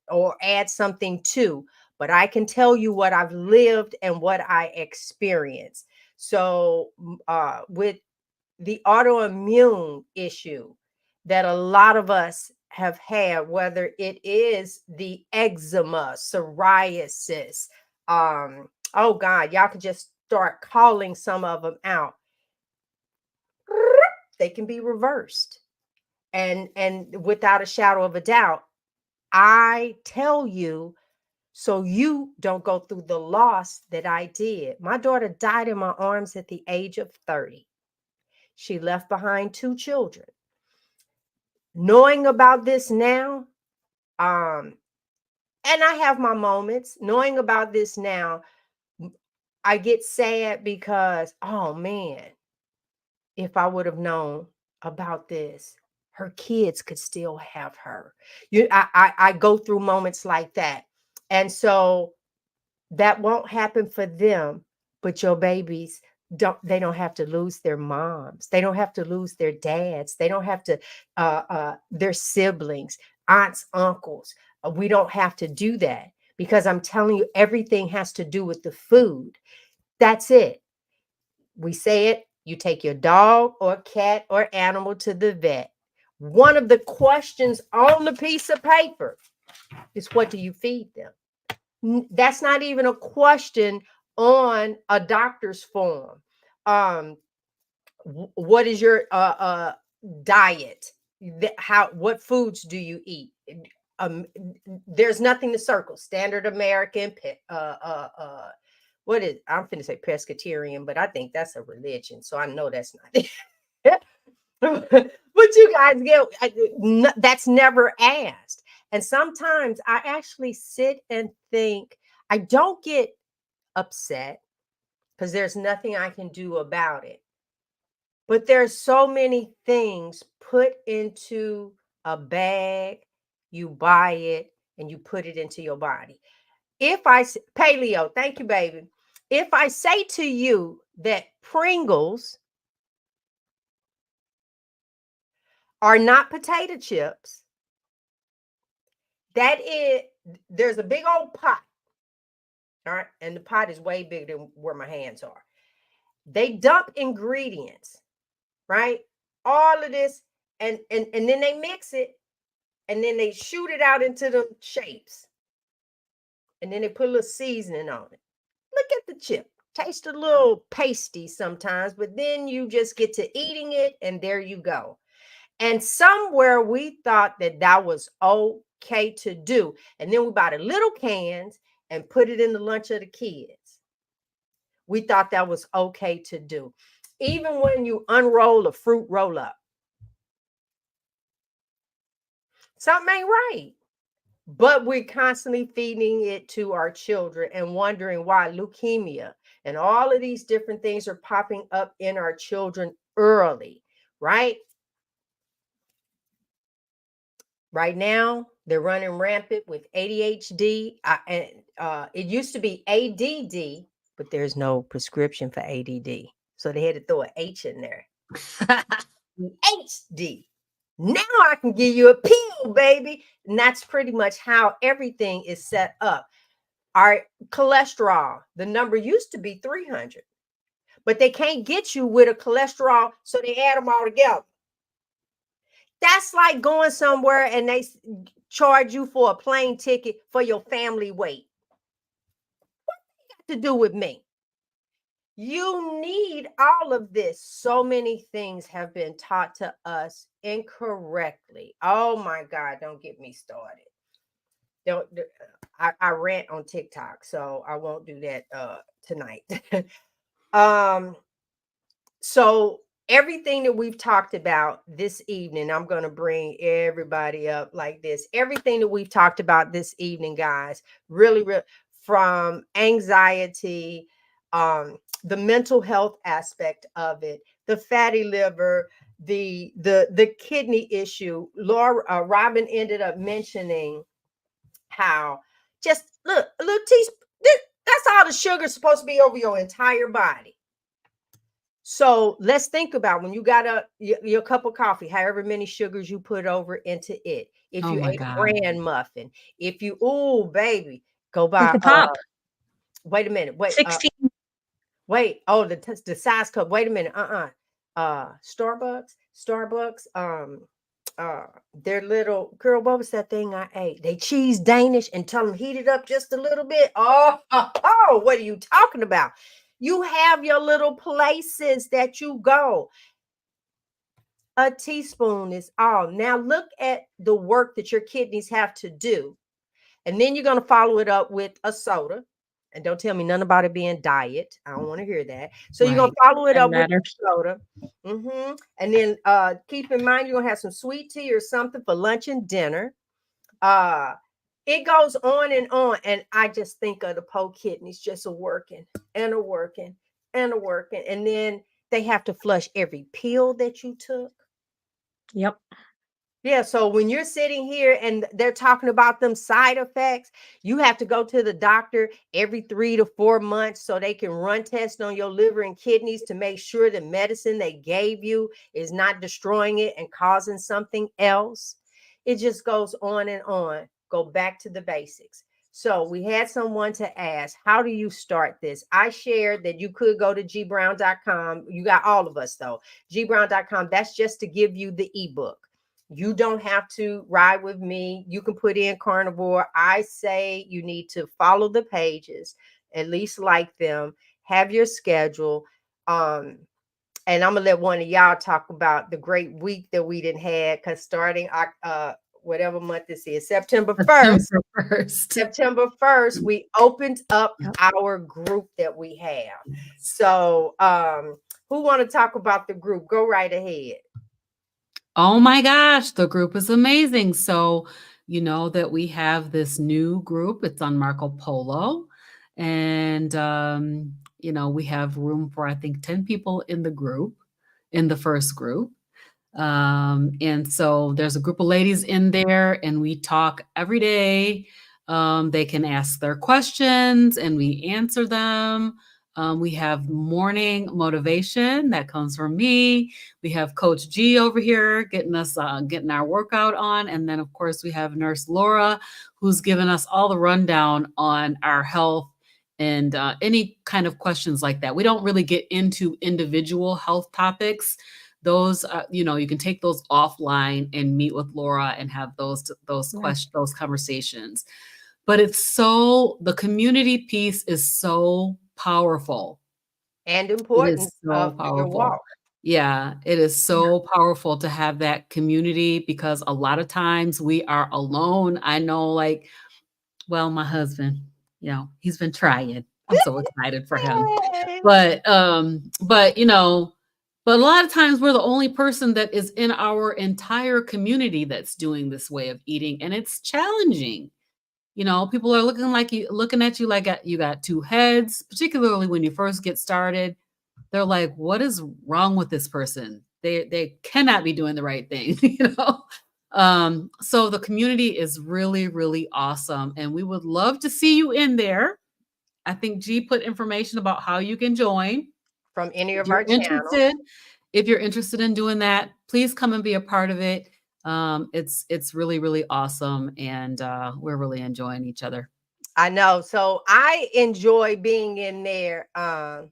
or add something to. But I can tell you what I've lived and what I experienced. So with the autoimmune issue that a lot of us have had, whether it is the eczema, psoriasis, oh God, y'all could just start calling some of them out. They can be reversed. And without a shadow of a doubt, I tell you, so you don't go through the loss that I did. My daughter died in my arms at the age of 30. She left behind 2 children. Knowing about this now, and I have my moments, knowing about this now, I get sad because, oh man, if I would have known about this, her kids could still have her. I go through moments like that. And so that won't happen for them, but your babies don't have to lose their moms. They don't have to lose their dads. They don't have to their siblings, aunts, uncles. We don't have to do that, because I'm telling you, everything has to do with the food. That's it. We say it, you take your dog or cat or animal to the vet. One of the questions on the piece of paper is, what do you feed them? That's not even a question on a doctor's form. What is your diet. What foods do you eat? There's nothing to circle. Standard American, what is, I'm finna say pescatarian, but I think that's a religion, so I know that's not it. But you guys that's never asked. And sometimes I actually sit and think, I don't get upset because there's nothing I can do about it. But there's so many things put into a bag, you buy it, and you put it into your body. If I, Paleo, thank you, baby. If I say to you that Pringles are not potato chips, there's a big old pot, all right? And the pot is way bigger than where my hands are. They dump ingredients, right? All of this, and then they mix it, and then they shoot it out into the shapes. And then they put a little seasoning on it. Look at the chip. Tastes a little pasty sometimes, but then you just get to eating it, and there you go. And somewhere we thought that was okay to do. And then we bought the little cans and put it in the lunch of the kids. We thought that was okay to do. Even when you unroll a fruit roll up, something ain't right. But we're constantly feeding it to our children and wondering why leukemia and all of these different things are popping up in our children early, right? Right now, they're running rampant with ADHD. It used to be ADD, but there's no prescription for ADD. So they had to throw an H in there. HD. Now I can give you a pill, baby. And that's pretty much how everything is set up. Our cholesterol, the number used to be 300, but they can't get you with a cholesterol, so they add them all together. That's like going somewhere and they charge you for a plane ticket for your family weight. What does that got to do with me? You need all of this. So many things have been taught to us incorrectly. Oh my God, don't get me started. I rant on TikTok, so I won't do that tonight. So everything that we've talked about this evening, I'm going to bring everybody up like this. Everything that we've talked about this evening, guys, really from anxiety, the mental health aspect of it, the fatty liver, the kidney issue. Robyn ended up mentioning how just look, a little teaspoon, that's all the sugar supposed to be over your entire body. So let's think about when you got your cup of coffee, however many sugars you put over into it. If you ate a bran muffin, if you, oh baby, go by pop. Wait a minute, wait, 16. Wait, oh, the size cup. Wait a minute, Starbucks, their little girl, what was that thing I ate? They cheese Danish and tell them heat it up just a little bit. Oh, what are you talking about? You have your little places that you go. A teaspoon is all. Now look at the work that your kidneys have to do. And then you're going to follow it up with a soda. And don't tell me nothing about it being diet. I don't want to hear that. So you're going to follow it up with a soda. And then keep in mind, you're going to have some sweet tea or something for lunch and dinner. It goes on. And I just think of the poor kidneys just working. And then they have to flush every pill that you took. Yep. Yeah, so when you're sitting here and they're talking about them side effects, you have to go to the doctor every 3 to 4 months so they can run tests on your liver and kidneys to make sure the medicine they gave you is not destroying it and causing something else. It just goes on and on. Go back to the basics. So we had someone to ask, how do you start this? I shared that you could go to gbrown.com. You got all of us though. gbrown.com. That's just to give you the ebook. You don't have to ride with me. You can put in Carnivore. I say you need to follow the pages, at least like them, have your schedule. And I'm gonna let one of y'all talk about the great week that we didn't have, because starting whatever month this is, September 1st, we opened up our group that we have. So who want to talk about the group? Go right ahead. Oh my gosh, the group is amazing. So, you know that we have this new group. It's on Marco Polo. And, you know, we have room for, I think, 10 people in the group, in the first group. And so there's a group of ladies in there, and we talk every day. They can ask their questions and we answer them. We have morning motivation that comes from me. We have Coach G over here getting us getting our workout on. And then, of course, we have Nurse Laura, who's given us all the rundown on our health and any kind of questions like that. We don't really get into individual health topics. Those, you know, you can take those offline and meet with Laura and have those questions, those conversations. But it's so, the community piece is so powerful and important. It is so for your walk. Yeah, it is so powerful to have that community, because a lot of times we are alone. I know, like, well, my husband, you know, he's been trying. I'm so excited for him. But you know, but a lot of times we're the only person that is in our entire community that's doing this way of eating, and it's challenging. You know, people are looking at you like you got two heads, particularly when you first get started. They're like, what is wrong with this person? They cannot be doing the right thing, you know? So the community is really, really awesome. And we would love to see you in there. I think G put information about how you can join. From any of our channels. If you're interested in doing that, please come and be a part of it. It's really, really awesome. And we're really enjoying each other. I know. So I enjoy being in there. Oh,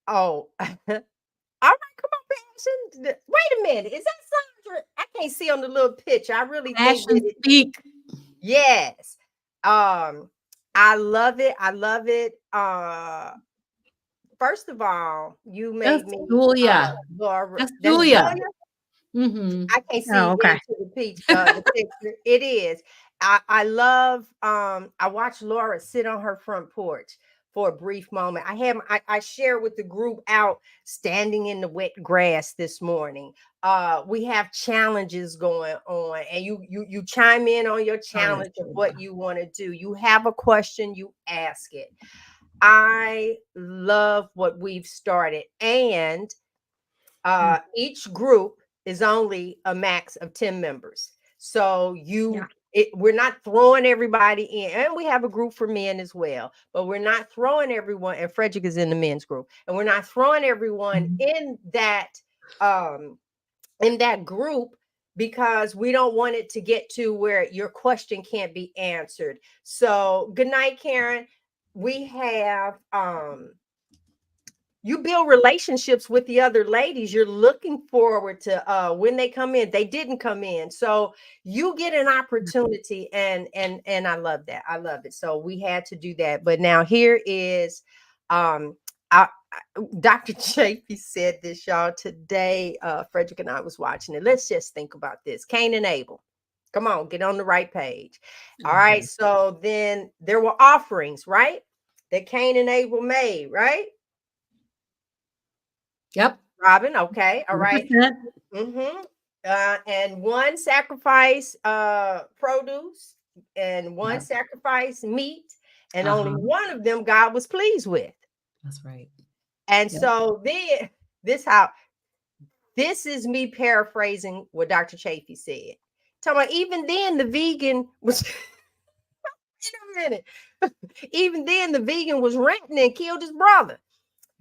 all right, come on, Passion. Wait a minute. Is that Sandra? I can't see on the little picture. I really Passion think speak. Yes. I love it. I love it. First of all, you made me Julia. Laura. That's Julia. Mm-hmm. I can't see into the picture. It is. I love I watched Laura sit on her front porch for a brief moment. I share with the group out standing in the wet grass this morning. We have challenges going on, and you chime in on your challenge of what you want to do. You have a question, you ask it. I love what we've started, and each group is only a max of 10 members. So we're not throwing everybody in, and we have a group for men as well, but we're not throwing everyone, and Frederick is in the men's group, and we're not throwing everyone in that group, because we don't want it to get to where your question can't be answered. So good night, Karen. We have you build relationships with the other ladies. You're looking forward to when they come in. They didn't come in, so you get an opportunity, and I love that. I love it. So we had to do that. But now here is Dr. Chafee said this, y'all, today. Frederick and I was watching it. Let's just think about this. Cain and Abel. Come on, get on the right page. All right. So then there were offerings, right? That Cain and Abel made, right? Yep. Robyn, okay. All right. And one sacrifice produce, and one sacrifice meat, and only one of them God was pleased with. That's right. And so then this is me paraphrasing what Dr. Chafee said. Talking about even then the vegan was wait a minute. Even then the vegan was ranting and killed his brother.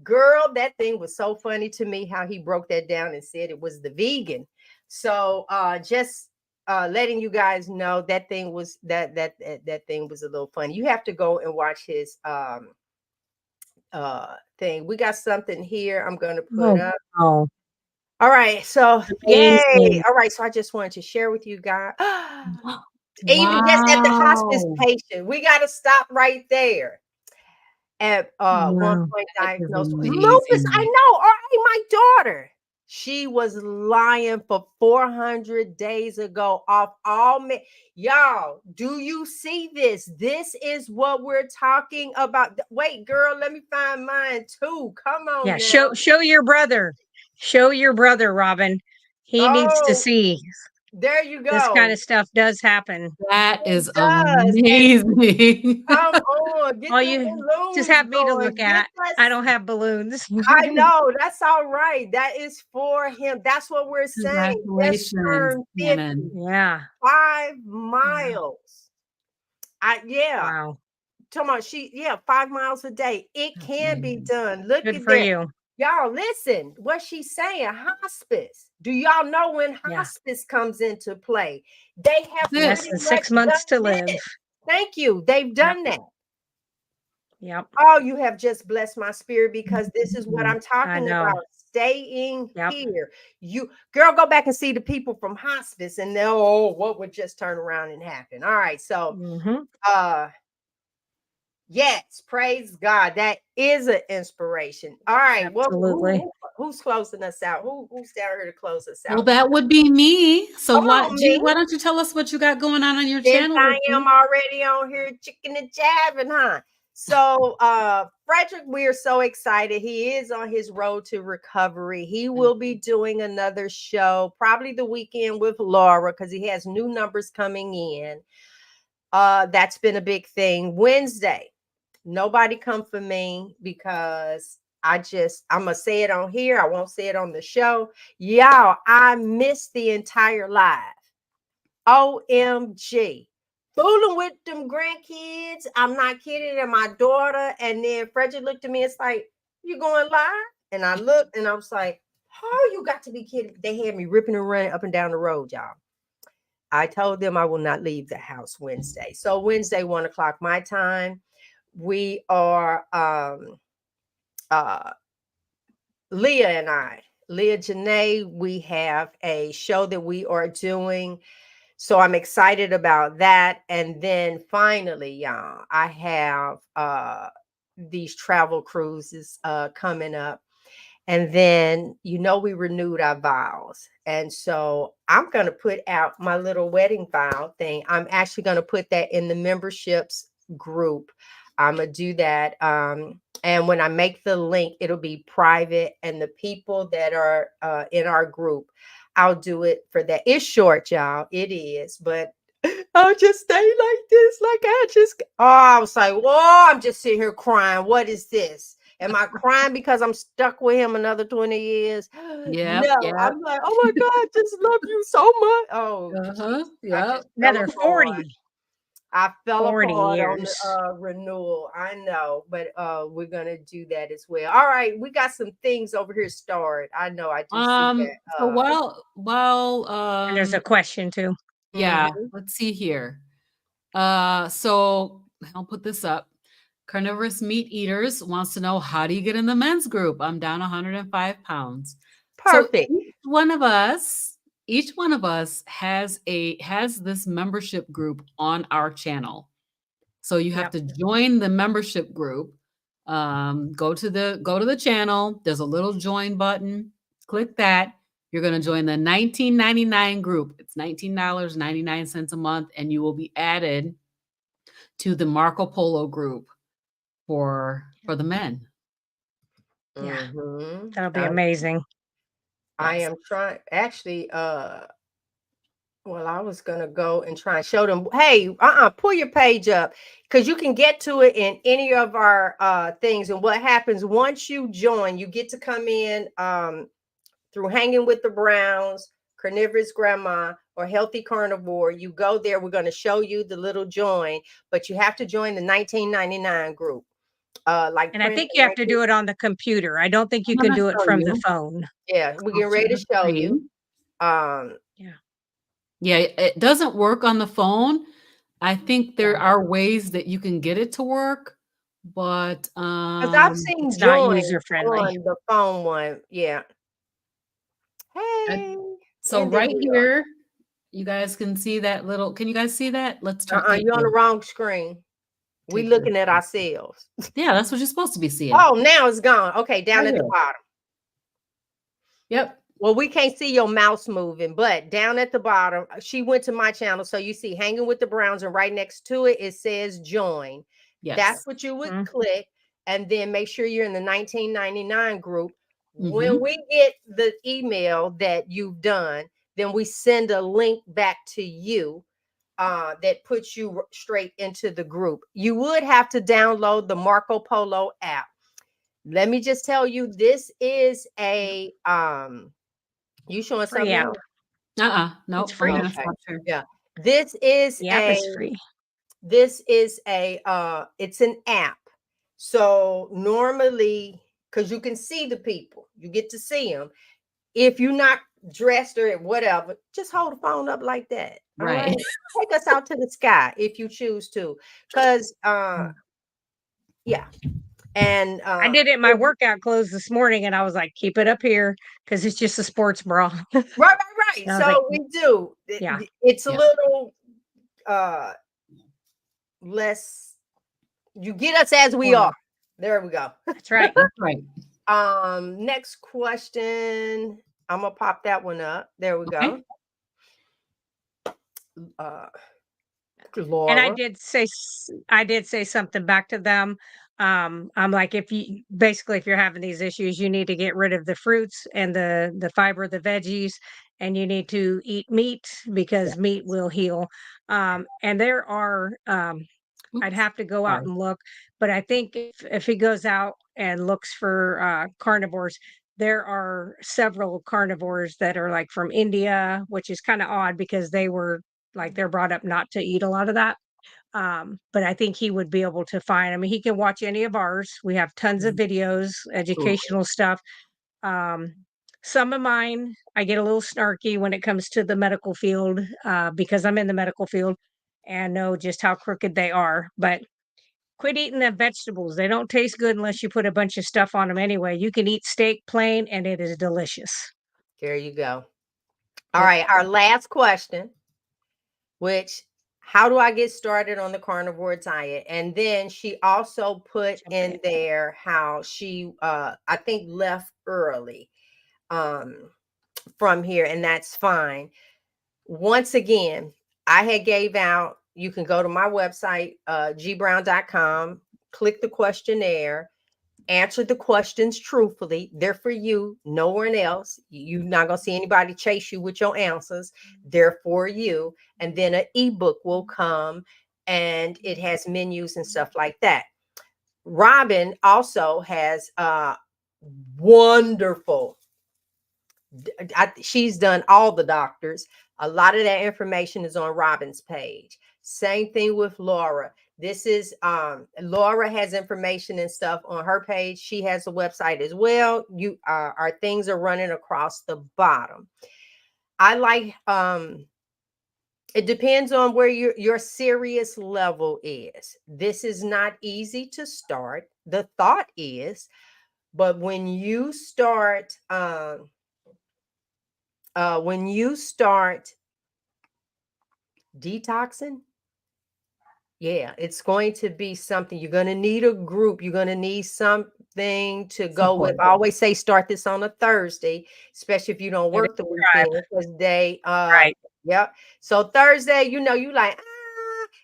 Girl, that thing was so funny to me how he broke that down and said it was the vegan. So just letting you guys know that thing was that thing was a little funny. You have to go and watch his thing. We got something here I'm gonna put up. All right, so yay. All right, so I just wanted to share with you guys. Even just at the hospice patient, we got to stop right there. at one Wow. point That is diagnosed with lupus. I amazing. know. All right, my daughter. She was lying for 400 days ago off all men. Y'all, do you see this? This is what we're talking about. Wait, girl, let me find mine too. Come Yeah, on now. show your brother. Show your brother, Robyn. He needs to Oh, see there you this kind go. of stuff does happen. That It is does. And amazing. come on, get All them you just balloons have me to going. look Get at. that. I don't have balloons. I know. That's all right. That is for him. That's what we're saying. Just Congratulations, turned 50. Shannon. Yeah. 5 Yeah. miles. Yeah. Wow. Talking about 5 miles a day. It That's can be amazing. done. Look Good at for that. you. Y'all, listen, what she's saying, hospice. Do y'all know when Yeah. hospice comes into play? They have That's Less pretty than much 6 months to done live. this. Thank you. They've Yep. done that. Yep. Oh, you have just blessed my spirit because this is what I'm I talking know. about. Staying Yep. here. You girl, go back and see the people from hospice and they'll, oh, what would just turn around and happen. All right. So Mhm. yes, praise God. That is an inspiration. All right. Well, Absolutely. who's closing us out? Who's down here to close us Well, out? that would be me. So Come what, on, G, me. why don't you tell us what you got going on your Since channel I with am you? already on here chicken and jabbing, huh? So Frederick, we are so excited. He is on his road to recovery. He will be doing another show, probably the weekend with Laura, because he has new numbers coming in. That's been a big thing. Wednesday, nobody come for me because I'm gonna say it on here. I won't say it on the show. Y'all, I missed the entire live. OMG. Fooling with them grandkids. I'm not kidding. And my daughter. And then Frederick looked at me. It's like, you going live? And I looked and I was like, oh, you got to be kidding. They had me ripping and running up and down the road, y'all. I told them I will not leave the house Wednesday. So Wednesday, 1:00 my time. We are Leah and I, Leah Janae, we have a show that we are doing. So I'm excited about that. And then finally, y'all, I have these travel cruises coming up. And then, we renewed our vows. And so I'm going to put out my little wedding vow thing. I'm actually going to put that in the memberships group. I'm going to do that. And when I make the link, it'll be private. And the people that are in our group, I'll do it for that. It's short, y'all. It is. But I'll just stay like this. I was like, whoa, I'm just sitting here crying. What is this? Am I crying because I'm stuck with him another 20 years? Yep, No, yep. I'm like, oh my God, I just love you so much. Oh, Uh-huh. I Yep. just fell Another apart. 40 I fell 40 apart on years. the renewal. I know, but we're gonna do that as well. All right, we got some things over here started. I know, I just see that. So while And there's a question too. yeah, Mhm. let's see here. So I'll put this up. Carnivorous Meat Eaters wants to know, how do you get in the men's group? I'm down 105 pounds. So Perfect. each one of us has this membership group on our channel. So you have Yep. to join the membership group. Go to the channel. There's a little join button. Click that. You're going to join the $19.99 group. It's $19.99 a month, and you will be added to the Marco Polo group for the men. Yeah. Mhm. That'll be amazing. I Yes. am trying actually well, I was gonna go and try and show them, hey, pull your page up because you can get to it in any of our things. And what happens once you join, you get to come in through Hanging with the Browns, Carnivorous Grandma, or Healthy Carnivore. You go there, we're gonna show you the little join, but you have to join the 1999 group. And I think you have to do it on the computer. I don't think you I'm can gonna do it show from the you. phone. Yeah, we're I'll getting share ready to the show you. screen. Yeah. Yeah, it doesn't work on the phone. I think there Yeah. are ways that you can get it to work, but Because I've seen It's not join user friendly. on the phone one. Yeah. I- Hey. so And there right we are. here, you guys can see that little. Can you guys see that? Let's turn. Okay, You're on the good. wrong screen. We Take looking this. at ourselves. Yeah, that's what you're supposed to be seeing. Oh, now it's gone. Okay, down Right at the here. bottom. Yep. Well, we can't see your mouse moving, but down at the bottom, she went to my channel. So you see Hanging with the Browns, and right next to it, it says join. That's Yes. what you would Mhm. click. And then make sure you're in the 1999 group. When Mhm. we get the email that you've done, then we send a link back to you that puts you straight into the group. You would have to download the Marco Polo app. Let me just tell you, this is a you showing Free something app. else? Nope. It's I'm free. gonna Okay. stop share. Yeah. This is The app is free. it's an app. So normally, because you can see the people, you get to see them. If you're not dressed or whatever, just hold the phone up like that. All Right. right. Take us out to the sky if you choose to. Because yeah. And I did it in my workout clothes this morning, and I was like, keep it up here because it's just a sports bra. right. And I was So like, we do. yeah. It's a Yeah. little less. You get us as we Wow. are. There we go. That's right. That's right. Next question. I'm gonna pop that one up. There we go. Laura. And I did say something back to them. I'm like, if you're having these issues, you need to get rid of the fruits and the fiber, the veggies, and you need to eat meat because meat will heal. And there are I'd Oops. have to go out Sorry. and look, but I think if he goes out and looks for carnivores, there are several carnivores that are like from India, which is kind of odd because they're brought up not to eat a lot of that. But I think he would be able to find. I mean, he can watch any of ours. We have tons of videos, educational stuff. Um, some of mine, I get a little snarky when it comes to the medical field because I'm in the medical field and know just how crooked they are. But quit eating the vegetables. They don't taste good unless you put a bunch of stuff on them anyway. You can eat steak plain and it is delicious. There you go. All Yep. right, our last question, which how do I get started on the carnivore diet? And then she also put in there how she I think left early from here, and that's fine. Once again, I had gave out, you can go to my website, gbrown.com, click the questionnaire, answer the questions truthfully. They're for you, no one else. You're not going to see anybody chase you with your answers. They're for you. And then an ebook will come and it has menus and stuff like that. Robyn also has wonderful, she's done all the doctors. A lot of that information is on Robyn's page. Same thing with Laura. This is Laura has information and stuff on her page. She has a website as well. Our things are running across the bottom. I like it depends on where your serious level is. This is not easy to start. The thought is, but when you start detoxing, yeah, it's going to be something. You're going to need a group. You're going to need something to go with. I always say start this on a Thursday, especially if you don't work the weekend, because Right. yep. So Thursday, you like,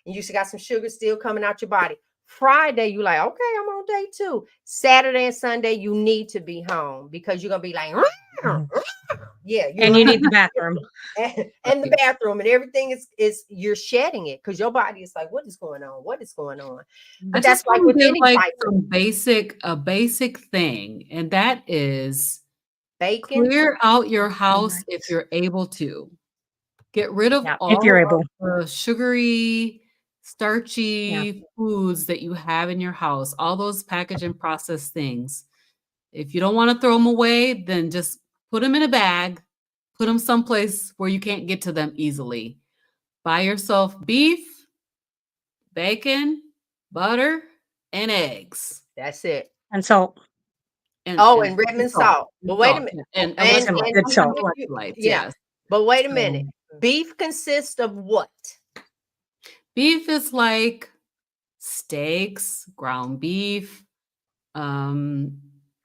and you got some sugar still coming out your body. Friday, you like, okay, I'm on day 2. Saturday and Sunday, you need to be home because you're gonna be like, yeah, And you need the bathroom. and the bathroom and everything is you're shedding it because your body is like, what is going on? What is going on? But I that's just like want with to give any like type of a basic thing, and that is bacon. clear out your house if you're able to. Get rid of Yeah, if all you're of able. the sugary, starchy foods that you have in your house, all those packaged and processed things. If you don't want to throw them away, then just put them in a bag, put them someplace where you can't get to them easily. Buy yourself beef, bacon, butter, and eggs. That's it. And salt. And Redmond salt. But wait a minute. And Some good salt. electrolytes, Yeah. yes. But wait a minute. So, Beef consists of what? beef is like steaks, ground beef,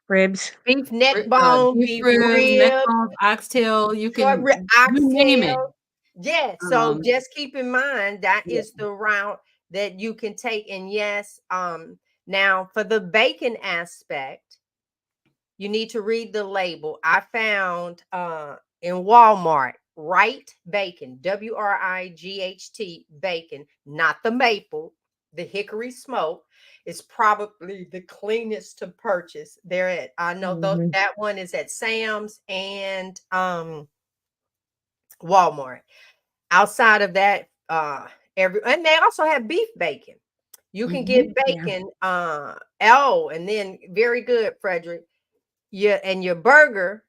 Ribs. Beef neck bone, beef beef ribs, neck rib, bones, oxtail. You short can, rib, you name it. oxtail. Yeah. So Um, just keep in mind that yeah. is the route that you can take. And yes, now for the bacon aspect, you need to read the label. I found in Walmart, Wright bacon, WRIGHT bacon, not the maple, the hickory smoke is probably the cleanest to purchase. There at I know Mhm. that one is at Sam's and Walmart. Outside of that, and they also have beef bacon. You can get Yeah. bacon, and then very good, Frederick. Yeah, and your burger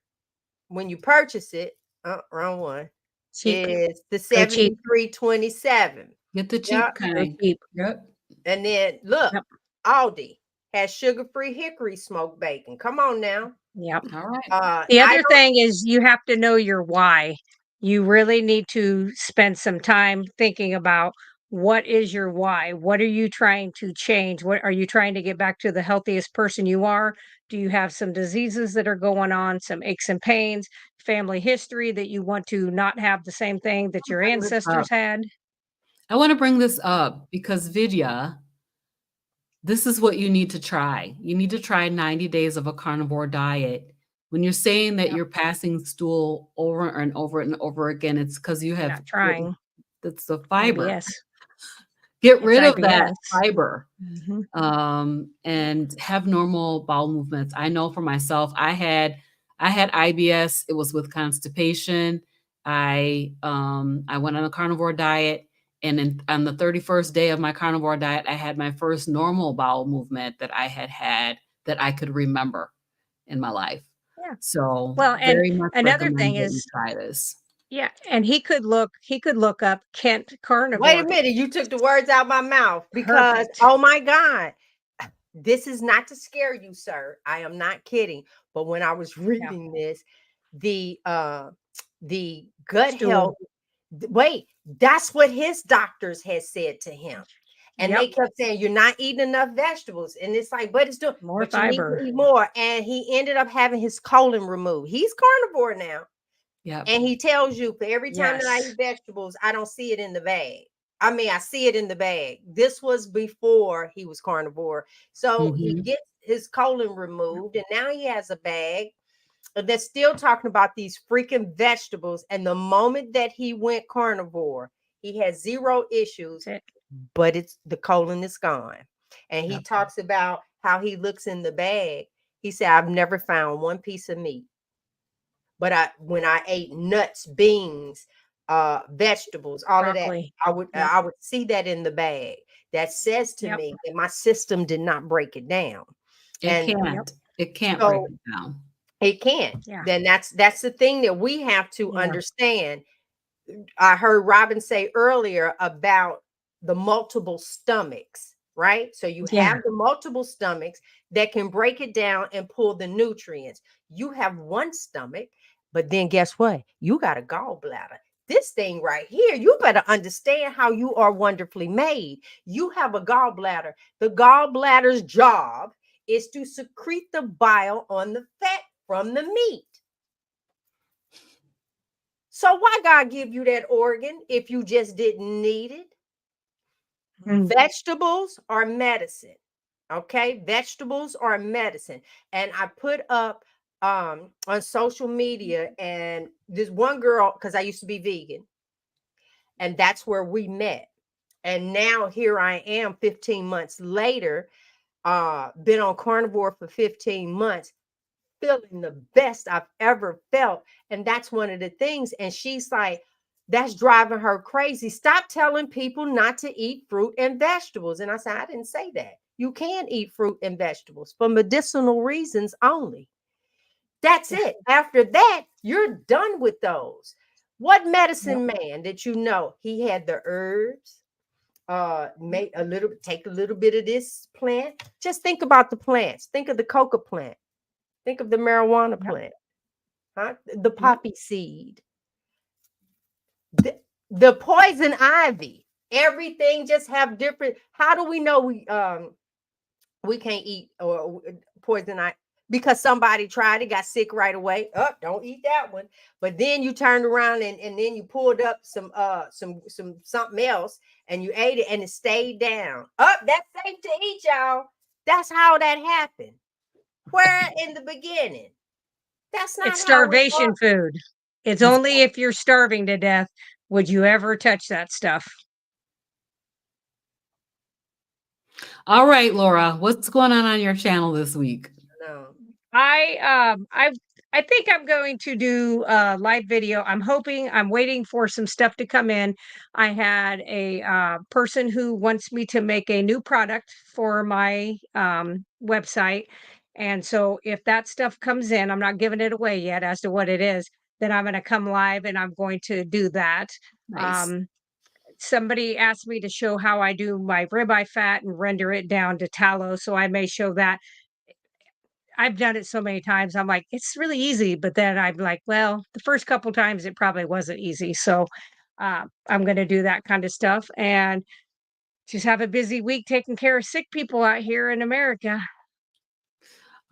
when you purchase it, wrong one, Cheap. is the Very cheap. 73.27. Get the Yeah, cheap Very kind. cheap. Yep. and then look, Yep. Aldi has sugar-free hickory smoked bacon. Come on now. Yep. All right. The I other thing is you have to know your why. You really need to spend some time thinking about what is your why? What are you trying to change? What are you trying to get back to the healthiest person you are? Do you have some diseases that are going on, some aches and pains, family history that you want to not have the same thing that your Bring this ancestors up. had? I want to bring this up because Vidya, this is what you need to try. You need to try 90 days of a carnivore diet. When you're saying that Yep. you're passing stool over and over and over again, it's because you You're have not trying. that's the fiber. IBS. Get It's rid of that IBS. fiber. Mhm. And have normal bowel movements. I know for myself, I had IBS. It was with constipation. I went on a carnivore diet, and on the 31st day of my carnivore diet, I had my first normal bowel movement that I had that I could remember in my life. Yeah. So Well, and very much another thing recommend that you is, try this. yeah, and he could look up Kent Wait a Carnivore. minute, you took the words out my mouth because Perfect. oh my God. This is not to scare you, sir. I am not kidding. But when I was Yeah. reading this, the gut health, Stool. wait, that's what his doctors had said to him. And they Yep. kept saying, you're not eating enough vegetables. And it's like, but it's doing, More but you need to fiber. eat more. And he ended up having his colon removed. He's carnivore now. Yep. And he tells you for every time that I Yes. eat vegetables, I don't see it in the bag. I mean, I see it in the bag. This was before he was carnivore. So he Mhm. gets his colon removed, and now he has a bag. They're still talking about these freaking vegetables. And the moment that he went carnivore, he has zero issues, That's it. but it's the colon is gone. And he Yep. talks about how he looks in the bag. He said, I've never found one piece of meat. But when I ate nuts, beans, vegetables, all of that, Broccoli. I would Yep. I would see that in the bag. That says to Yep. me that my system did not break it down. It And Yep. can't. It can't break so it down. it can't. Yeah. Then that's the thing that we have to Yeah. understand. I heard Robyn say earlier about the multiple stomachs, right? So you Yeah. have the multiple stomachs that can break it down and pull the nutrients. You have one stomach, but then guess what? You got a gallbladder. This thing right here, you better understand how you are wonderfully made. You have a gallbladder. The gallbladder's job is to secrete the bile on the fat from the meat. So why God give you that organ if you just didn't need it? Mm. Vegetables are medicine. Okay? Vegetables are medicine. And I put up on social media, and this one girl, because I used to be vegan, and that's where we met. And now here I am 15 months later, been on carnivore for 15 months, feeling the best I've ever felt. And that's one of the things. And she's like, that's driving her crazy. Stop telling people not to eat fruit and vegetables. And I said, I didn't say that. You can eat fruit and vegetables for medicinal reasons only. That's Yeah. it. After that, you're done with those. What Yep. medicine man that you know he had the herbs? Take a little bit of this plant. Just think about the plants. Think of the coca plant. Think of the marijuana Yep. plant. Huh? The Yep. poppy seed, the poison ivy. Everything just have different. How do we know we can't eat or poison? Because somebody tried it, got sick right away. Oh, don't eat that one. But then you turned around and then you pulled up some something else and you ate it and it stayed down. Oh, that's safe to eat, y'all. That's how that happened. Where in the beginning? That's not It's how it starvation works. food. It's only if you're starving to death would you ever touch that stuff. All right, Laura, what's going on your channel this week? No. I think I'm going to do a live video. I'm waiting for some stuff to come in. I had a person who wants me to make a new product for my website. And so if that stuff comes in, I'm not giving it away yet as to what it is, then I'm going to come live and I'm going to do that. Nice. Somebody asked me to show how I do my ribeye fat and render it down to tallow. So I may show that. I've done it so many times. I'm like, it's really easy. But then I'm like, well, the first couple times it probably wasn't easy. So I'm going to do that kind of stuff and just have a busy week taking care of sick people out here in America.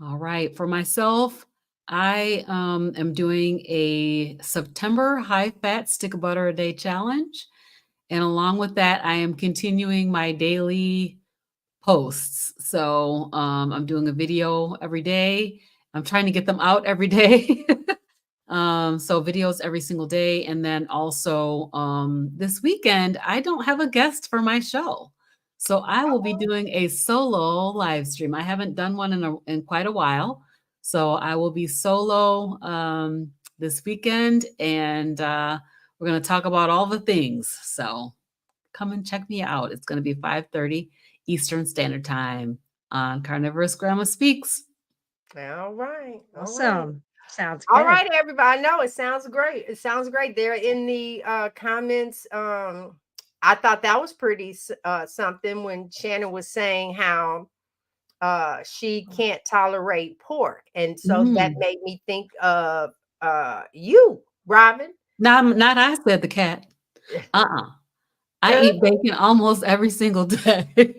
All right. For myself, I am doing a September high fat stick of butter a day challenge. And along with that, I am continuing my daily posts. So I'm doing a video every day. I'm trying to get them out every day. So videos every single day. And then also this weekend, I don't have a guest for my show. So I will be doing a solo live stream. I haven't done one in quite a while. So I will be solo this weekend and we're going to talk about all the things. So come and check me out. It's going to be 5:30 Eastern Standard Time on Carnivorous Grandma Speaks. All right. Awesome. Sounds good. All right, everybody. I know it sounds great. It sounds great. There in the comments. I thought that was pretty something when Shannon was saying how she can't tolerate pork. And so that made me think of you, Robyn. Not I said the cat. I eat bacon almost every single day.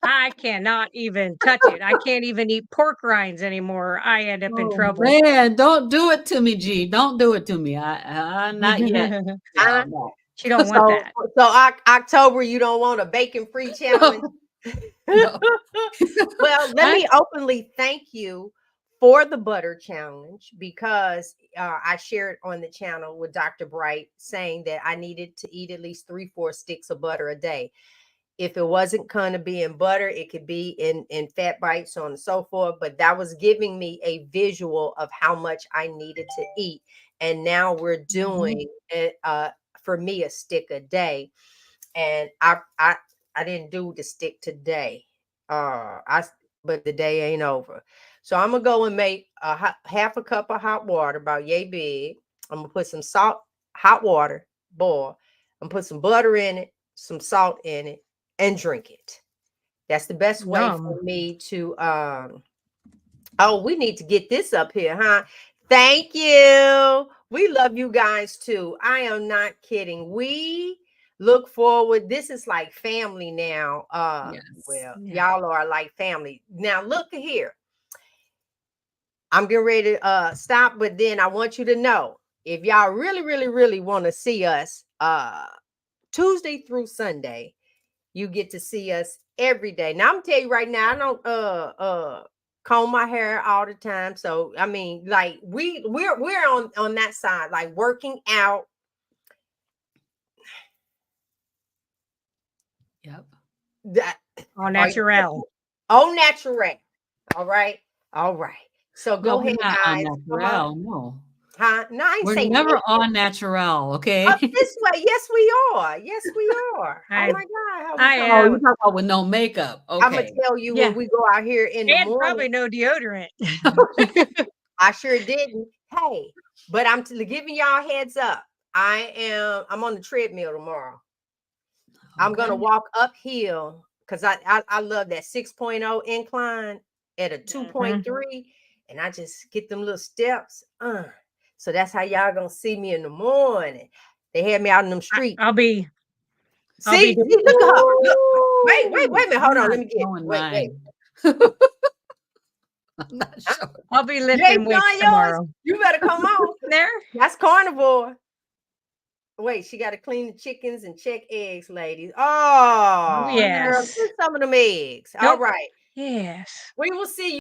I cannot even touch it. I can't even eat pork rinds anymore. I end up in trouble. Man, don't do it to me, G. Don't do it to me. Not yet. No. She don't want that. So October, you don't want a bacon-free challenge? No. Well, let me openly thank you for the butter challenge because I shared on the channel with Dr. Bright saying that I needed to eat at least 3-4 sticks of butter a day. If it wasn't going to be in butter, it could be in fat bites, so on and so forth. But that was giving me a visual of how much I needed to eat. And now we're doing for me a stick a day. And I didn't do the stick today. But the day ain't over. So I'm gonna go and make half a cup of hot water, about yay big. I'm gonna put some salt, hot water, boil. I'm gonna put some butter in it, some salt in it, and drink it. That's the best way for me to oh, we need to get this up here, huh? Thank you. We love you guys too. I am not kidding. We look forward. This is like family now. Yes. Well, y'all are like family. Now look here. I'm getting ready to stop, but then I want you to know if y'all really want to see us Tuesday through Sunday, you get to see us every day. Now I'm gonna tell you right now, I don't comb my hair all the time. So I mean, like we're on that side, like working out. Yep. That Au naturel. Au naturel. All right. So go ahead, guys. No. Huh? No, I ain't We're saying never on natural, okay? Up this way. Yes, we are. Oh my God. You're talking about with no makeup. Okay. I'm gonna tell you when we go out here in the morning. Probably no deodorant. I sure didn't. Hey, but I'm giving y'all heads up. I'm on the treadmill tomorrow. Okay. I'm gonna walk uphill because I love that 6.0 incline at a 2.3, and I just get them little steps. So that's how y'all gonna see me in the morning. They had me out in them streets. I'll be I'll be See, look at her. Look, wait a minute. Hold on. I'm Let me get it. showing Wait. mine. I'm not Huh? showing. I'll be You ain't lifting weights showing yours? tomorrow. You better come on. There. That's carnivore. Wait, she got to clean the chickens and check eggs, ladies. Oh, girl, Yes. get some of them eggs. All Nope. right. Yes. We will see you.